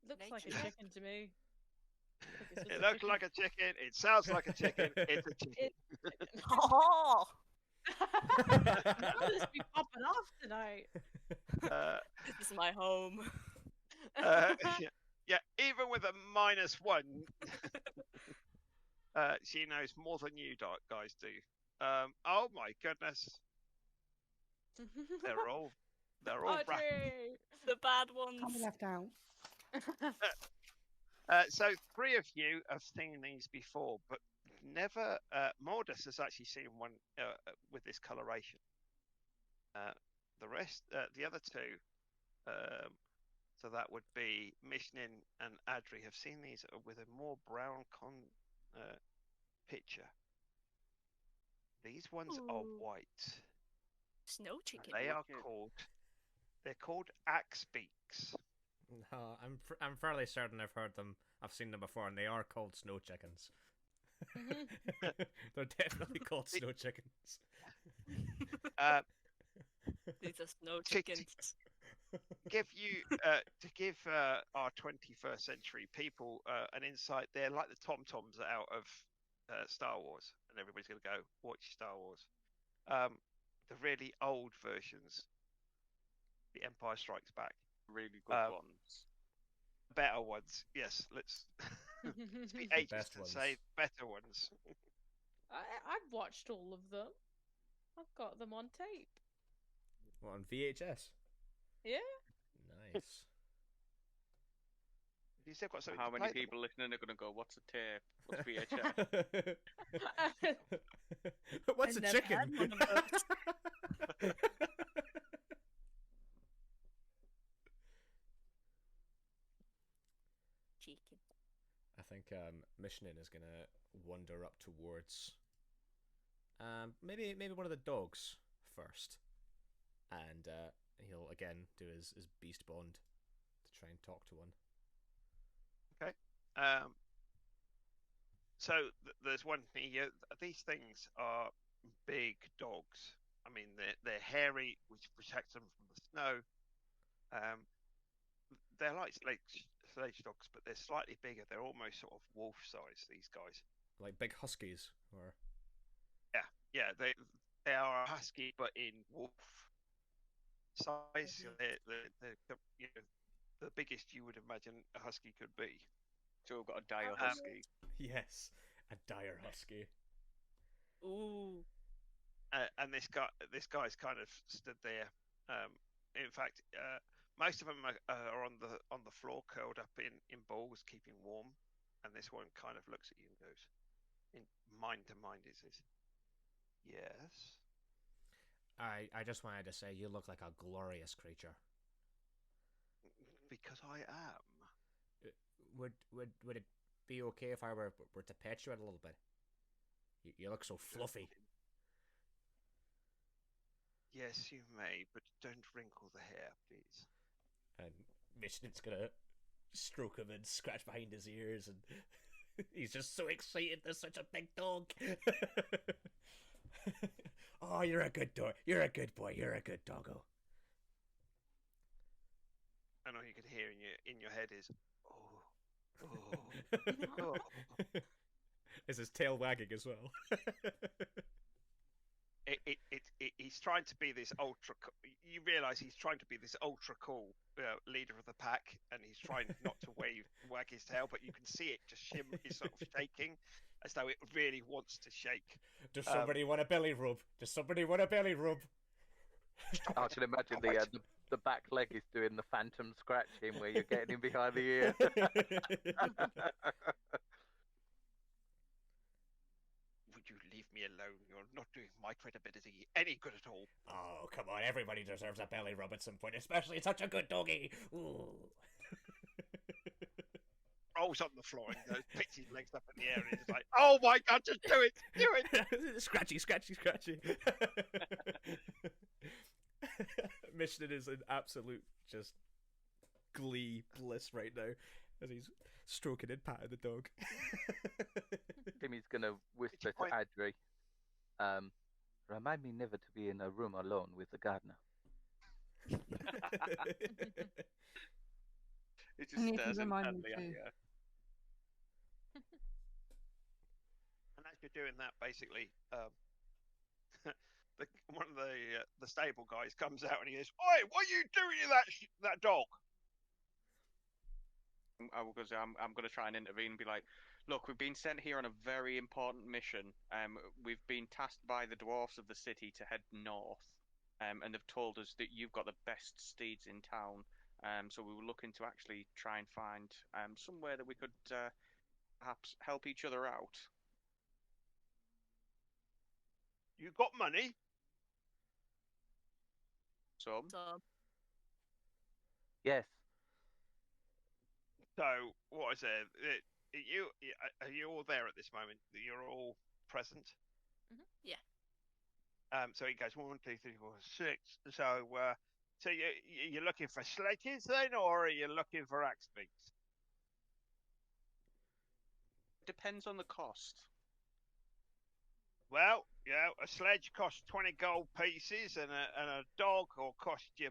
H: Looks like a
G: Nature.
H: chicken to me.
C: It looks like a chicken. It sounds like a chicken. It's a chicken.
G: Oh,
H: I'll just be popping off tonight.
G: this is my home.
C: Yeah, even with a -1, she knows more than you guys do. Oh my goodness, they're all
H: Audrey!
G: The bad
I: Can't be
G: ones.
I: left out.
C: So 3 of you have seen these before, but never. Mordus has actually seen one with this coloration. The rest, the other 2, so that would be Mishnin and Adri, have seen these with a more brown picture. These ones are white.
G: Snow chicken.
C: They're called axe beaks.
D: No, I'm fairly certain I've heard them. I've seen them before, and they are called snow chickens. They're definitely called snow chickens.
G: These are snow chickens.
C: To give our 21st century people an insight, they're like the Tom-Toms out of Star Wars, and everybody's going to go watch Star Wars. The really old versions, The Empire Strikes Back.
E: Really good ones.
C: Better ones, yes. Let's be ageist and say better ones.
H: I've watched all of them. I've got them on tape.
D: What, on VHS?
H: Yeah.
D: Nice.
C: You still got something
E: How
C: to
E: many
C: play
E: people listening are going to go, what's a tape? What's VHS?
D: What's a
G: never
D: chicken?
G: had one of those. Chicken.
D: I think Mishnin is gonna wander up towards maybe one of the dogs first, and he'll again do his beast bond to try and talk to one.
C: Okay. So there's one thing here. These things are big dogs. I mean, they're hairy, which protects them from the snow. They're like sledge dogs, but they're slightly bigger. They're almost sort of wolf size. These guys,
D: like big huskies, or
C: yeah, they are a husky, but in wolf size. They're you know, the biggest you would imagine a husky could be.
E: So we've got a dire husky.
D: yes, a dire husky.
G: Ooh.
C: And this guy's kind of stood there. In fact, most of them are on the floor, curled up in balls, keeping warm. And this one kind of looks at you and goes, in mind to mind, he says, "Yes."
D: I just wanted to say you look like a glorious creature.
C: Because I am.
D: Would it be okay if I were to pet you a little bit? You look so fluffy.
C: Yes, you may, but don't wrinkle the hair, please.
D: And Michelin's gonna stroke him and scratch behind his ears, and he's just so excited. There's such a big dog. Oh, you're a good dog. You're a good boy. You're a good doggo.
C: And all you can hear in your head is, oh.
D: Is his tail wagging as well?
C: He's trying to be this ultra. You realise he's trying to be this ultra cool leader of the pack, and he's trying not to wag his tail, but you can see it just shimmer. He's sort of shaking, as though it really wants to shake.
D: Does somebody want a belly rub? Does somebody want a belly rub?
F: I can imagine the back leg is doing the phantom scratching where you're getting him behind the ear.
C: Would you leave me alone? You're not doing my credibility any good at all.
D: Oh, come on. Everybody deserves a belly rub at some point, especially such a good doggy. Ooh.
C: Rolls on the floor and picks his legs up in the air and he's like, "Oh my God, just do it! Do it!"
D: Scratchy, scratchy, scratchy. Michelin is in absolute just glee bliss right now as he's stroking and patting the dog.
F: Timmy's gonna whisper to Adri, remind me never to be in a room alone with the gardener.
E: It just stares intently at you.
C: And as you're doing that, basically, one of the stable guys comes out and he goes, "Oi, what are you doing to that dog?"
E: I'm going to try and intervene and be like, "Look, we've been sent here on a very important mission. We've been tasked by the dwarfs of the city to head north, and they've told us that you've got the best steeds in town. So we were looking to actually try and find somewhere that we could perhaps help each other out."
C: You got money?
E: Some.
F: Yes.
C: So what is it? Are you all there at this moment? You're all present?
G: Yeah.
C: So he goes 1, 2, 3, 4, 6. So you're looking for sledges then, or are you looking for axe beaks?
E: Depends on the cost.
C: Well, a sledge costs 20 gold pieces, and a dog will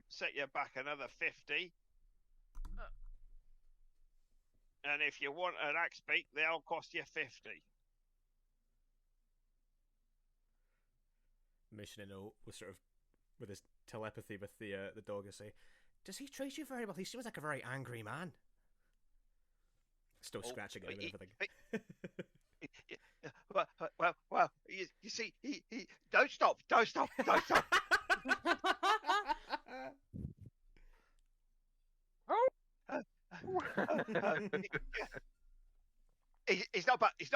C: set you back another 50. And if you want an axe beak, they'll cost you 50.
D: Michelin was sort of with his telepathy with the dog and say, "Does he treat you very well? He seems like a very angry man." Still scratching it and everything.
C: Well, you see, he don't stop. He's not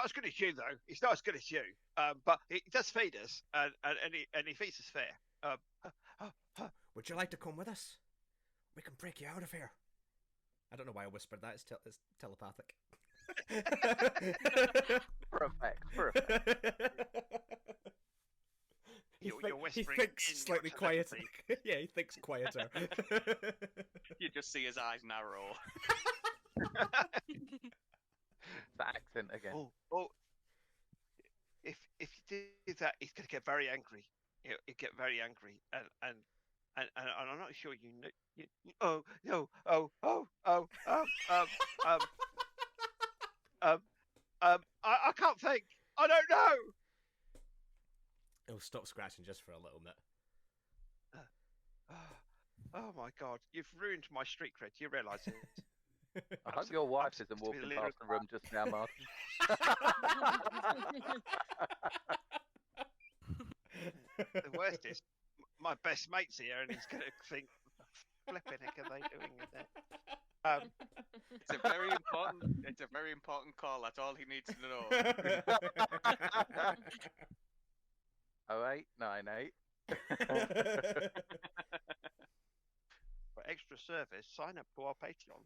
C: as good as you though. He's not as good as you. But he does feed us, and he feeds us fair.
D: Would you like to come with us? We can break you out of here. I don't know why I whispered that. It's telepathic.
F: Perfect.
C: You're whispering.
D: He thinks slightly quieter. Yeah, he thinks quieter.
E: You just see his eyes narrow.
F: The accent again.
C: Oh, if you do that, he's going to get very angry. He'll get very angry, and I'm not sure you know. I can't think. I don't know.
D: He'll stop scratching just for a little bit.
C: Oh my God! You've ruined my street cred. You realise it?
F: I hope your wife isn't walking past the room just now, Martin.
C: The worst is my best mate's here, and he's going to think, "Flipping heck are they doing with that?"
E: It's a very important. It's a very important call. That's all he needs to know.
F: 0898.
C: For extra service, sign up to our Patreon.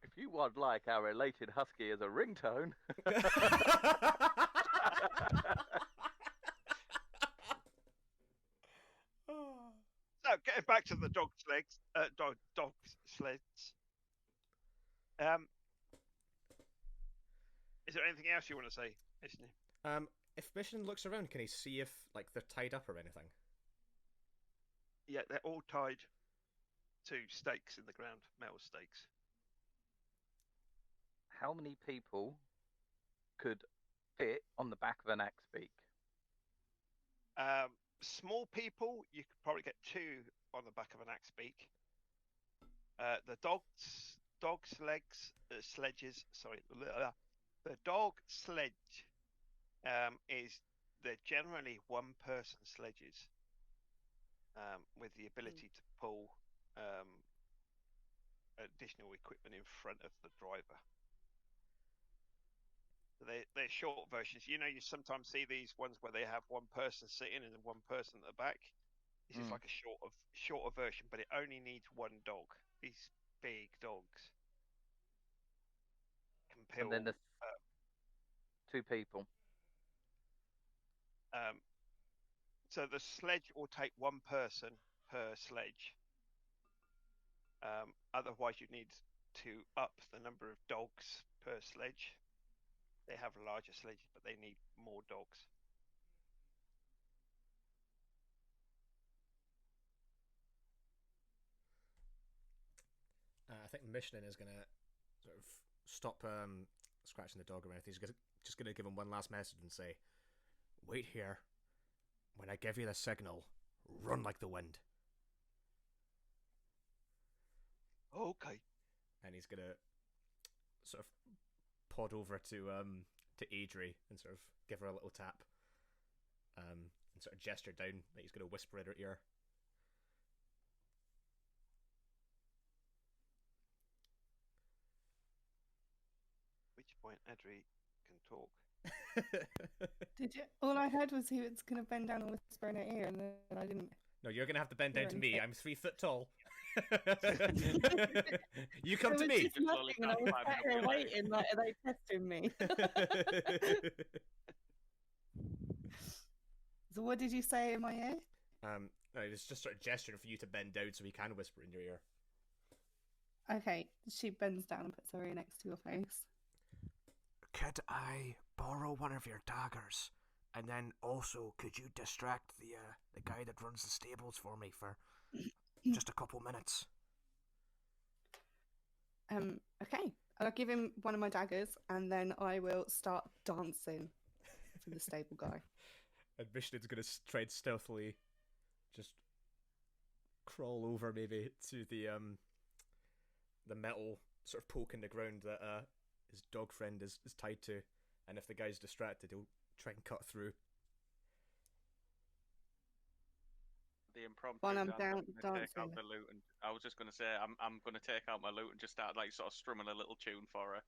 F: If you would like our elated husky as a ringtone.
C: So getting back to the dog sleds. Is there anything else you want to say, Isn't
D: If Mission looks around, can he see if like they're tied up or anything?
C: Yeah, they're all tied to stakes in the ground, metal stakes.
F: How many people could fit on the back of an axe beak?
C: Small people, you could probably get 2 on the back of an axe beak. The dog's sledges. Sorry, the dog sledge is they're generally one-person sledges with the ability to pull additional equipment in front of the driver. They're short versions. You know, you sometimes see these ones where they have one person sitting and one person at the back. This is like a shorter version, but it only needs one dog. These big dogs can
F: And then there's 2 people.
C: So the sledge will take one person per sledge. Otherwise, you need to up the number of dogs per sledge. They have larger sledges, but they need more dogs.
D: I think Michelin is gonna sort of stop scratching the dog around. He's just gonna give him one last message and say, "Wait here. When I give you the signal, run like the wind."
C: Okay.
D: And he's gonna sort of pod over to Adri and sort of give her a little tap, and sort of gesture down that he's gonna whisper in her ear.
C: At which point Adri can talk.
I: Did you? All I heard was he was going to bend down and whisper in her ear, and then I didn't.
D: No, you're gonna have to bend down to me. I'm 3 foot tall. You
I: There
D: come to
I: was
D: me.
I: just nothing, and I was sat here waiting, like, are they testing me? So what did you say in my ear?
D: No, it's just sort of gesturing for you to bend down so he can whisper in your ear.
I: Okay, she bends down and puts her ear next to your face.
B: Could I borrow one of your daggers? And then also, could you distract the guy that runs the stables for me for just a couple minutes?
I: Okay. I'll give him one of my daggers, and then I will start dancing for the stable guy.
D: And Michelin's gonna try and stealthily just crawl over maybe to the metal sort of poke in the ground that his dog friend is tied to, and if the guy's distracted, he'll try and cut through.
E: The impromptu.
I: While I'm
E: dance,
I: dancing.
E: take out the loot, and I was just going to say I'm going to take out my loot and just start like sort of strumming a little tune for her.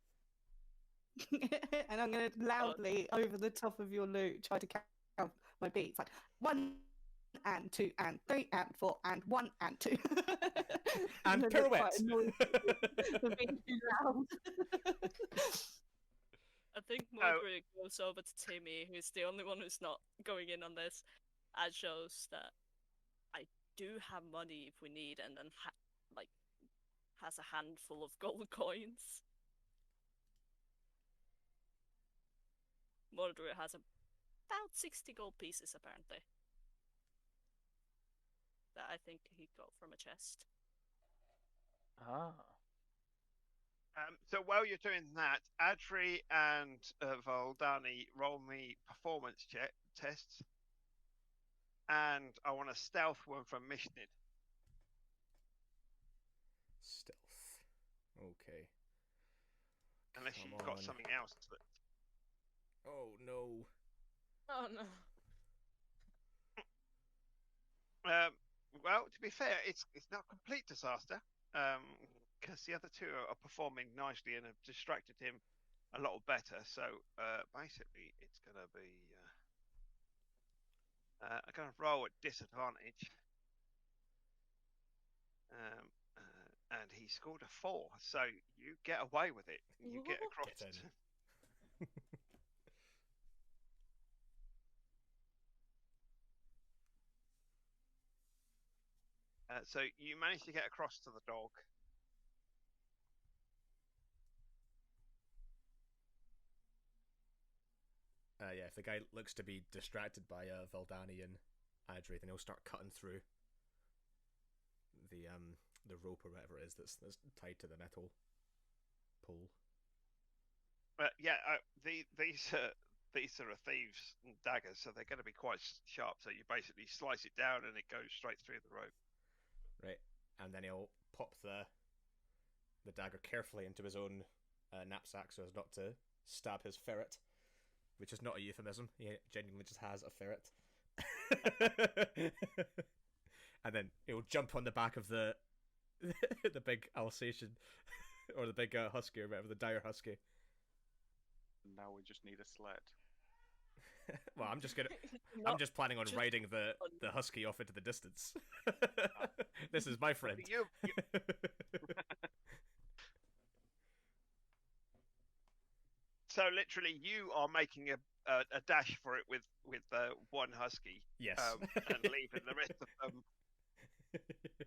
I: And I'm going to loudly, over the top of your loot, try to count my beats. Like 1 and 2 and 3 and 4 and 1 and 2.
D: And
I: they're
D: pirouette.
I: quite annoying for being too loud.
G: I think Margaret goes over to Timmy, who's the only one who's not going in on this, and shows that I do have money if we need, and then has a handful of gold coins. Mordred has about 60 gold pieces, apparently, that I think he got from a chest.
F: Ah.
C: So while you're doing that, Adri and Voldani roll me performance tests, and I want a stealth one from Mishnid.
D: Stealth. Okay.
C: Unless
D: Come
C: you've got
D: on.
C: something else that.
D: Oh no.
H: Oh no.
C: Well, to be fair, it's not a complete disaster. Because the other two are performing nicely and have distracted him a lot better. So basically, it's going to be I'm going to roll at disadvantage. And he scored a 4, so you get away with it. You get across.
D: Get in.
C: So you manage to get across to the dog.
D: Yeah, if the guy looks to be distracted by Valdani and Adri, then he'll start cutting through the rope or whatever it is that's tied to the metal pole.
C: Yeah, these are thieves' daggers, so they're going to be quite sharp. So you basically slice it down, and it goes straight through the rope.
D: Right, and then he'll pop the dagger carefully into his own knapsack so as not to stab his ferret, which is not a euphemism. He genuinely just has a ferret. And then he'll jump on the back of the the big Alsatian or the big husky or whatever, the dire husky.
E: Now we just need a sled.
D: Well, I'm just
G: Not
D: planning on
G: just
D: riding the husky off into the distance. This is my friend.
C: So literally, you are making a dash for it with one husky.
D: Yes.
C: And leaving the rest of them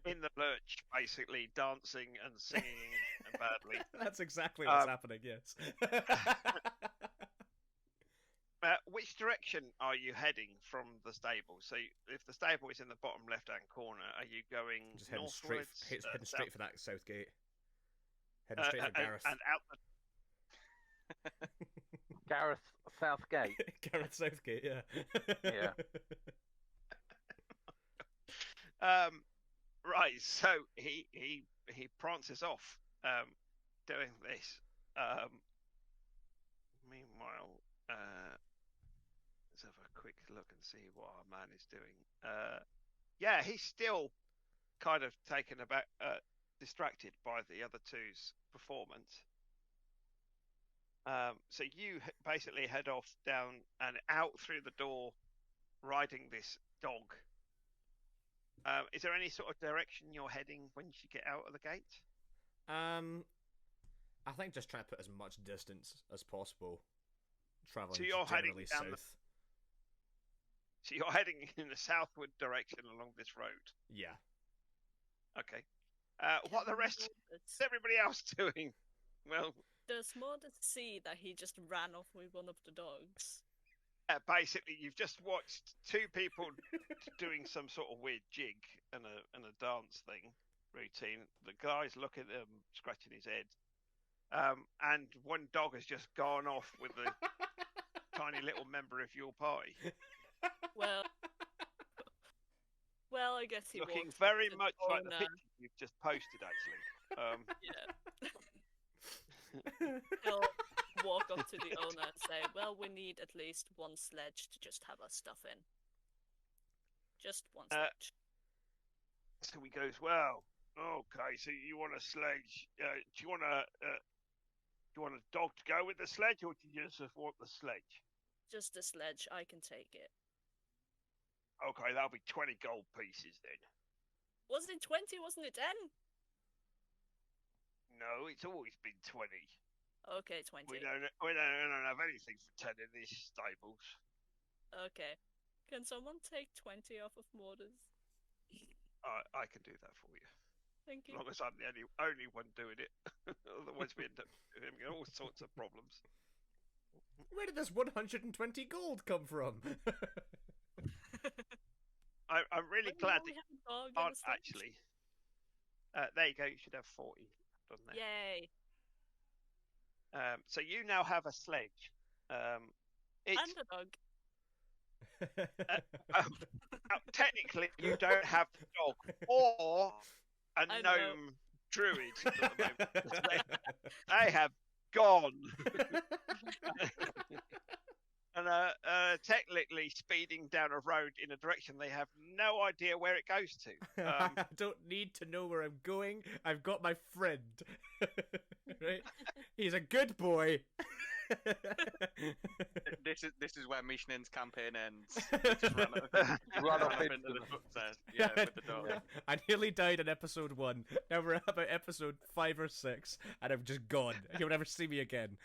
C: in the lurch, basically dancing and singing badly.
D: That's exactly what's happening. Yes.
C: Which direction are you heading from the stable? So if the stable is in the bottom left-hand corner, are you going
D: Just heading
C: northwards?
D: heading straight for that south gate. Heading straight for Gareth.
C: And out the
F: Gareth Southgate.
D: Gareth Southgate, yeah.
F: Yeah.
C: Right, so he prances off, doing this. Meanwhile, let's have a quick look and see what our man is doing. Yeah, he's still kind of taken aback, distracted by the other two's performance. So you basically head off down and out through the door, riding this dog. Is there any sort of direction you're heading once you get out of the gate?
D: I think just try to put as much distance as possible, traveling
C: So you're heading
D: generally
C: down
D: south.
C: So you're heading in the southward direction along this road.
D: Yeah.
C: Okay. What the rest? What's everybody else doing? Well,
G: Does Mordus see that he just ran off with one of the dogs?
C: basically, you've just watched two people doing some sort of weird jig and a dance thing routine. The guy's looking at him, scratching his head, and one dog has just gone off with a tiny little member of your party.
G: Well, I guess he
C: Looking
G: walks up
C: very
G: to
C: much
G: the
C: like the
G: owner.
C: picture you've just posted, actually.
G: Yeah. He'll walk up to the owner and say, "Well, we need at least one sledge to just have our stuff in. Just one sledge."
C: So he goes, "Well, okay. So you want a sledge? Do you want a dog to go with the sledge, or do you just want the sledge?"
G: Just a sledge. I can take it.
C: Okay, that'll be 20 gold pieces then.
G: Wasn't it 20? Wasn't it 10?
C: No, it's always been 20.
G: Okay, 20.
C: We don't have anything for 10 in these stables.
G: Okay. Can someone take 20 off of Mordus?
C: I can do that for you.
G: Thank
C: As
G: you.
C: long as I'm the only one doing it. Otherwise we end up having all sorts of problems.
D: Where did this 120 gold come from?
C: I'm really
G: Oh,
C: glad
G: we
C: that
G: have a dog
C: you
G: in
C: aren't
G: the sledge.
C: actually. There you go, you should have 40, doesn't it?
G: Yay.
C: So you now have a sledge. It's
G: And a dog.
C: technically you don't have the dog or a
G: I know.
C: gnome druid at the moment. They have gone. And technically speeding down a road in a direction they have no idea where it goes to.
D: I don't need to know where I'm going. I've got my friend. Right? He's a good boy.
E: This is where Mishnen's campaign ends. He just ran off into the success. Yeah, with the dog.
D: I nearly died in episode 1. Now we're at about episode 5 or 6, and I'm just gone. You'll never see me again.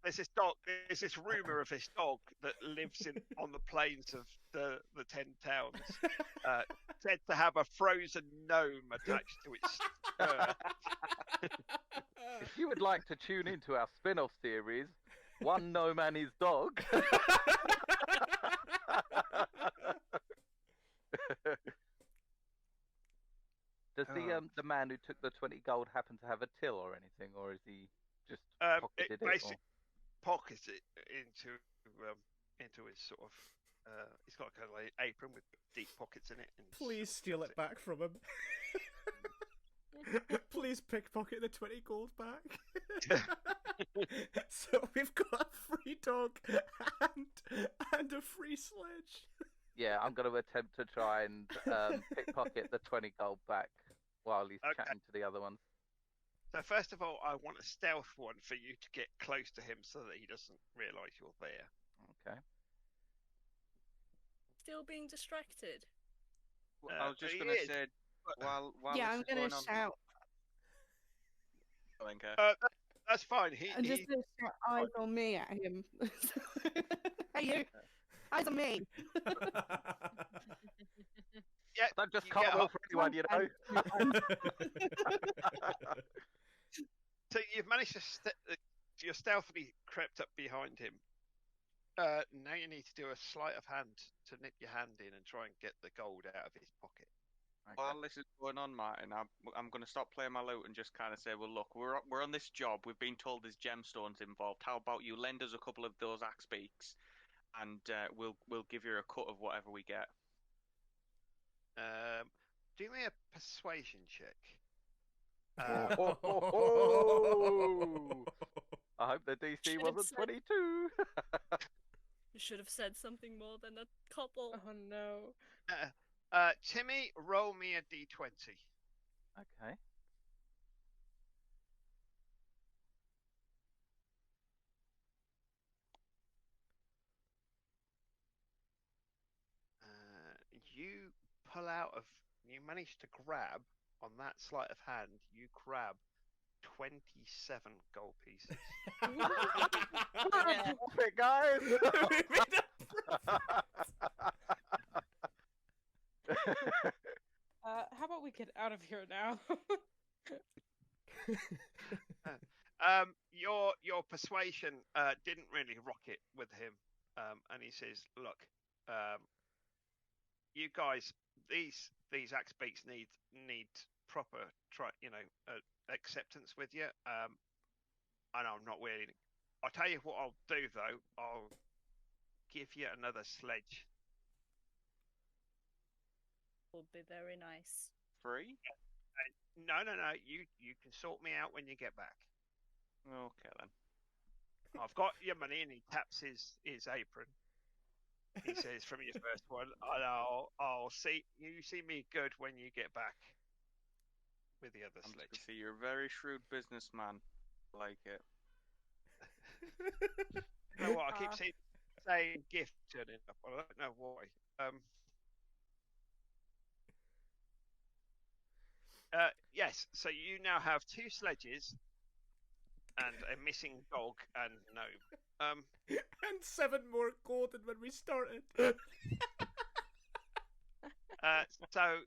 C: There's this dog. There's this rumor of this dog that lives on the plains of the 10 towns. Said to have a frozen gnome attached to its spur.
F: If you would like to tune into our spin-off series, One Gnome and His Dog. Does the man who took the 20 gold happen to have a till or anything, or is he just pocketed it?
C: Basically pockets it into his sort of. He's got kind of like apron with deep pockets in it. And
D: Please steal it back from him. Please pickpocket the 20 gold back. So we've got a free dog and a free sledge.
F: Yeah, I'm going to attempt to try and pickpocket the 20 gold back while he's chatting to the other ones.
C: So first of all, I want a stealth one for you to get close to him so that he doesn't realise you're there.
F: Okay.
G: Still being distracted.
E: Well, I was just going to say, while
I: yeah,
E: this
I: I'm
E: is
I: going
E: going
I: to
E: on,
I: shout.
C: That's fine.
I: I'm just going to shout eyes on me at him. Hey, you! Eyes on me!
C: Yeah,
F: Don't just cut well for anyone, you know.
C: So you've managed to you're stealthily crept up behind him. Now you need to do a sleight of hand to nip your hand in and try and get the gold out of his pocket.
F: Okay.
E: while this is going on, Martin, I'm going to stop playing my lute and just kind of say, well, look, we're on this job. We've been told there's gemstones involved. How about you lend us a couple of those axe beaks, and we'll give you a cut of whatever we get.
C: Do me a persuasion check.
F: I hope the DC wasn't 22.
G: You should have said something more than a couple.
H: Oh no.
C: Timmy, roll me a d20.
F: Okay.
C: You pull out of. You manage to grab on that sleight of hand. You grab 27 gold pieces.
F: Profit, guys.
D: We made
H: How about we get out of here now?
C: Your persuasion didn't really rock it with him, and he says, "Look, you guys, these axe beaks need proper acceptance with you, and I'm not willing. I'll tell you what I'll do though. I'll give you another sledge.
G: Would be very nice.
E: Free?
C: No. You can sort me out when you get back.
E: Okay then.
C: I've got your money," and he taps his apron. He says, "From your first one, and I'll see you. See me good when you get back with the other sledge."
E: See, you're a very shrewd businessman. I like it.
C: You know what? I keep saying gift turning up. I don't know why. Yes. So you now have 2 sledges and a missing dog and gnome.
D: And 7 more gold than when we started.
C: So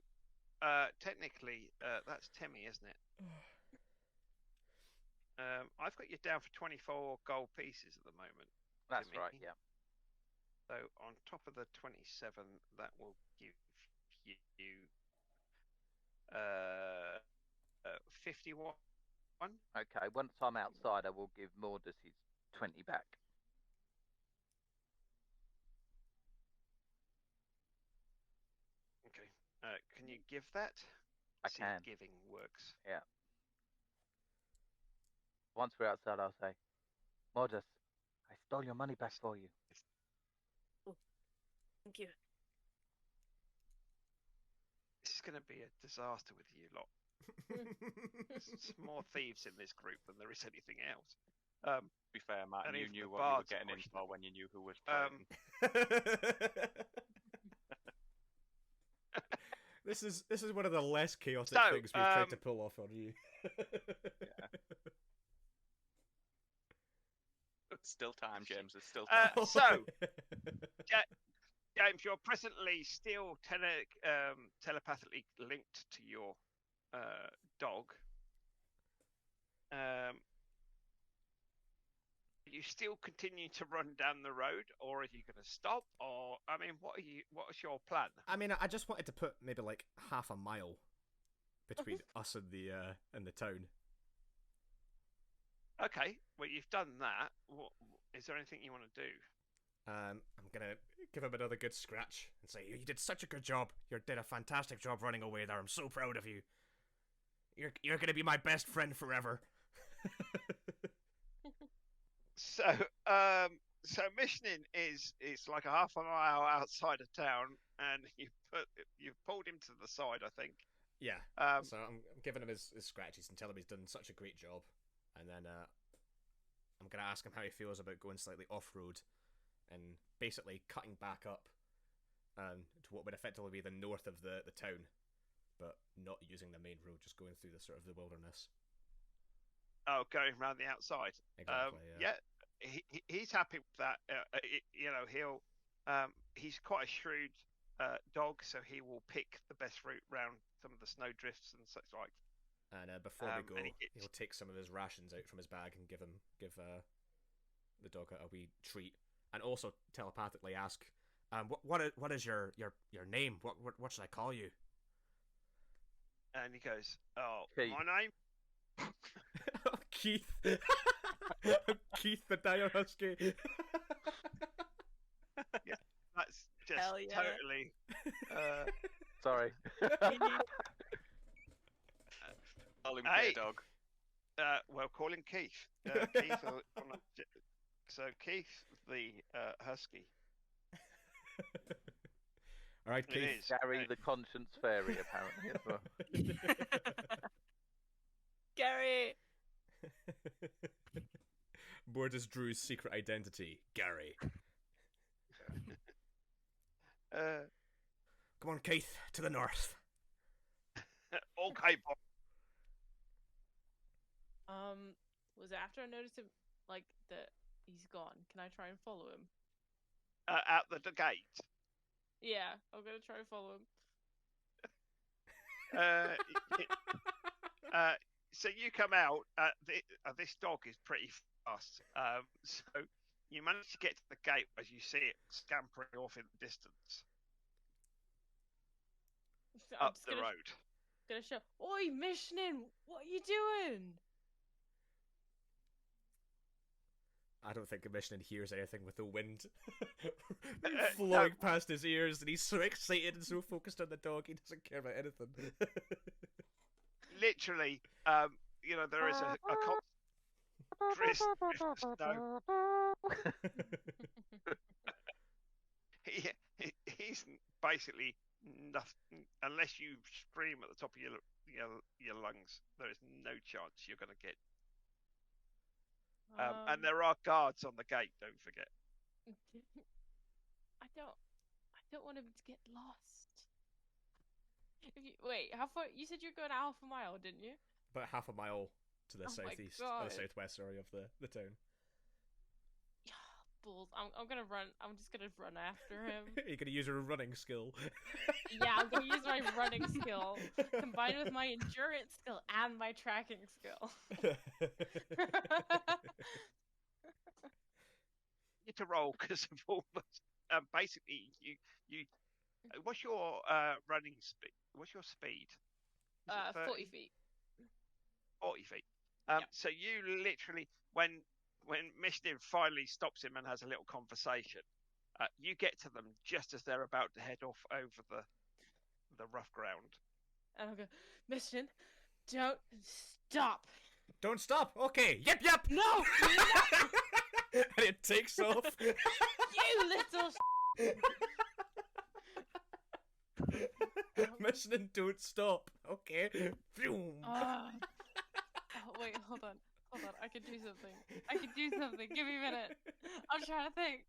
C: technically, that's Timmy, isn't it? I've got you down for 24 gold pieces at the moment.
F: That's
C: Timmy.
F: right, yeah.
C: So on top of the 27, that will give you 51.
F: Okay, once I'm outside, I will give Mordus his 20 back.
C: Okay. Can you give that?
F: I
C: See
F: can.
C: if giving works.
F: Yeah. Once we're outside, I'll say, Mordus, I Stole your money back for you.
G: Thank you.
C: This is going to be a disaster with you lot. There's more thieves in this group than there is anything else.
E: To be fair, Martin,
C: and
E: you
C: even
E: knew
C: the
E: what you were
C: bards are
E: getting in
C: questionable.
E: for when you knew who was
C: Um,
E: playing.
D: This is one of the less chaotic
C: So,
D: things we've tried to pull off on you.
E: Yeah. It's still time, James. There's still time.
C: So, James, you're presently still telepathically linked to your dog. Are you still continue to run down the road, or are you going to stop? Or I mean, what's your plan?
D: I mean, I just wanted to put maybe like half a mile between us and the town.
C: Okay, well you've done that. Is there anything you want to do?
D: I'm gonna give him another good scratch and say, "You did such a good job. You did a fantastic job running away there. I'm so proud of you. You're gonna be my best friend forever."
C: So, missioning is like a half a mile outside of town, and you've pulled him to the side, I think.
D: Yeah. So I'm giving him his scratches and telling him he's done such a great job, and then I'm gonna ask him how he feels about going slightly off road, and basically cutting back up, to what would effectively be the north of the town, but not using the main road, just going through the sort of the wilderness.
C: Oh, going around the outside.
D: Exactly.
C: Yeah. He's happy with that. He's quite a shrewd dog, so he will pick the best route round some of the snow drifts and such like.
D: And before we go,
C: and
D: he'll take some of his rations out from his bag and give the dog a wee treat, and also telepathically ask, what is your name? What should I call you?
C: And he goes, "Oh,
F: Keith.
C: my name."
D: Keith. Keith the Dire Husky.
C: Yeah, that's just
G: Hell yeah.
C: totally.
F: Sorry.
E: Call him
C: Hey.
E: K-Dog.
C: Well, call him Keith. Keith. So Keith the husky.
D: All right,
C: It
D: Keith.
C: is.
F: Gary the Conscience Fairy, apparently, as well.
G: Gary.
D: Borders Drew's secret identity, Gary. Come on, Keith, to the north.
C: Okay, Bob.
H: Was after I noticed him, like that he's gone. Can I try and follow him?
C: Out the gate.
H: Yeah, I'm gonna try and follow him.
C: So you come out. This dog is pretty fast. So you manage to get to the gate as you see it scampering off in the distance
H: I'm
C: up
H: just
C: the road.
H: Gonna show. Oi, Mishnin, what are you doing?
D: I don't think Commissioner hears anything with the wind flowing past his ears, and he's so excited and so focused on the dog, he doesn't care about anything.
C: Literally, there is a constant drift of snow. He's basically nothing unless you scream at the top of your lungs. There is no chance you're going to get. And there are guards on the gate. Don't forget.
H: I don't want him to get lost. Wait, how far? You said you're going half a mile, didn't you?
D: About half a mile to the
H: Oh my
D: southeast,
H: God.
D: or the southwest, sorry, of the town.
H: Bulls. I'm gonna run. I'm just gonna run after him.
D: You're gonna use your running skill.
H: Yeah, I'm gonna use my running skill combined with my endurance skill and my tracking skill.
C: You need to roll because of all this. Basically, you. What's your running speed? What's your speed? Is it
H: 40 feet.
C: 40 feet.
H: Yep.
C: So you literally, when Mishdin finally stops him and has a little conversation, you get to them just as they're about to head off over the rough ground.
H: And I'll go, Mission, don't stop.
D: Don't stop. Okay. Yep, yep.
H: No!
D: And it takes off.
H: You little
D: Mission and don't stop. Okay. Phew.
H: Oh, wait, hold on. I can do something. Give me a minute. I'm trying to think.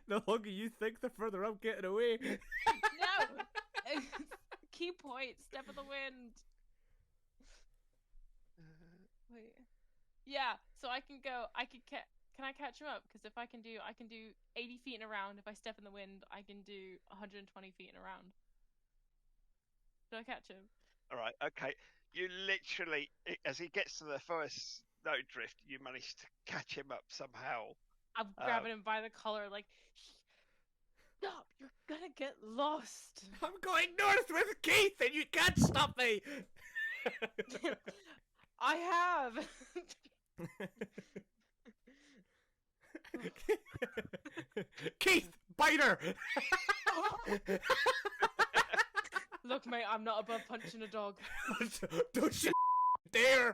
D: The longer you think, the further I'm getting away.
H: No! Key point, step of the wind. Wait. Yeah, so I can go, can I catch him up? Because if I can do 80 feet in a round. If I step in the wind, I can do 120 feet in a round. Did I catch him?
C: All right, okay. You literally, as he gets to the first snowdrift, you manage to catch him up somehow.
H: I'm grabbing him by the collar, like, stop! You're gonna get lost.
D: I'm going north with Keith, and you can't stop me.
H: I have.
D: Keith, biter.
H: Look, mate, I'm not above punching a dog.
D: Don't you dare.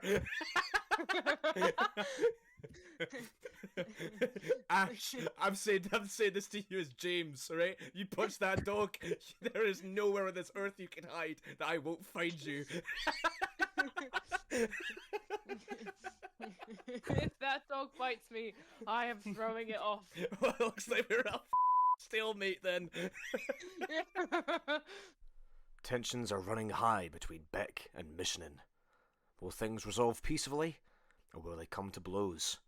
D: Ash, I'm saying this to you as James, alright? You punch that dog, there is nowhere on this earth you can hide that I won't find you.
H: If that dog bites me, I am throwing it off.
D: Well, looks like we're a stalemate then.
B: Tensions are running high between Beck and Mishnin. Will things resolve peacefully, or will they come to blows?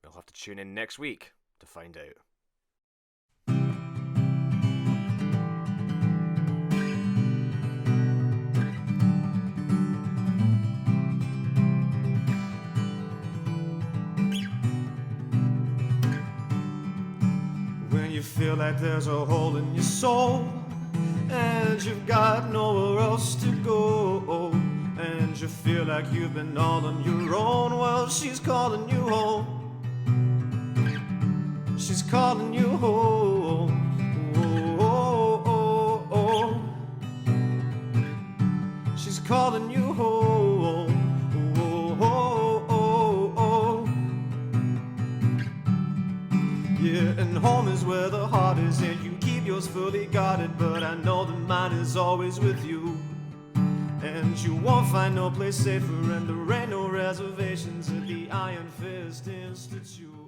B: You'll have to tune in next week to find out.
A: When you feel like there's a hole in your soul and you've got nowhere else to go, and you feel like you've been all on your own, well, she's calling you home. She's calling you home. Oh, oh, oh, oh. She's calling you home. Oh, oh, oh, oh. Yeah, and home is where the heart is, and you keep yours fully guarded, but I know that mine is always with you. And you won't find no place safer, and there ain't no reservations at the Ironfist Institute.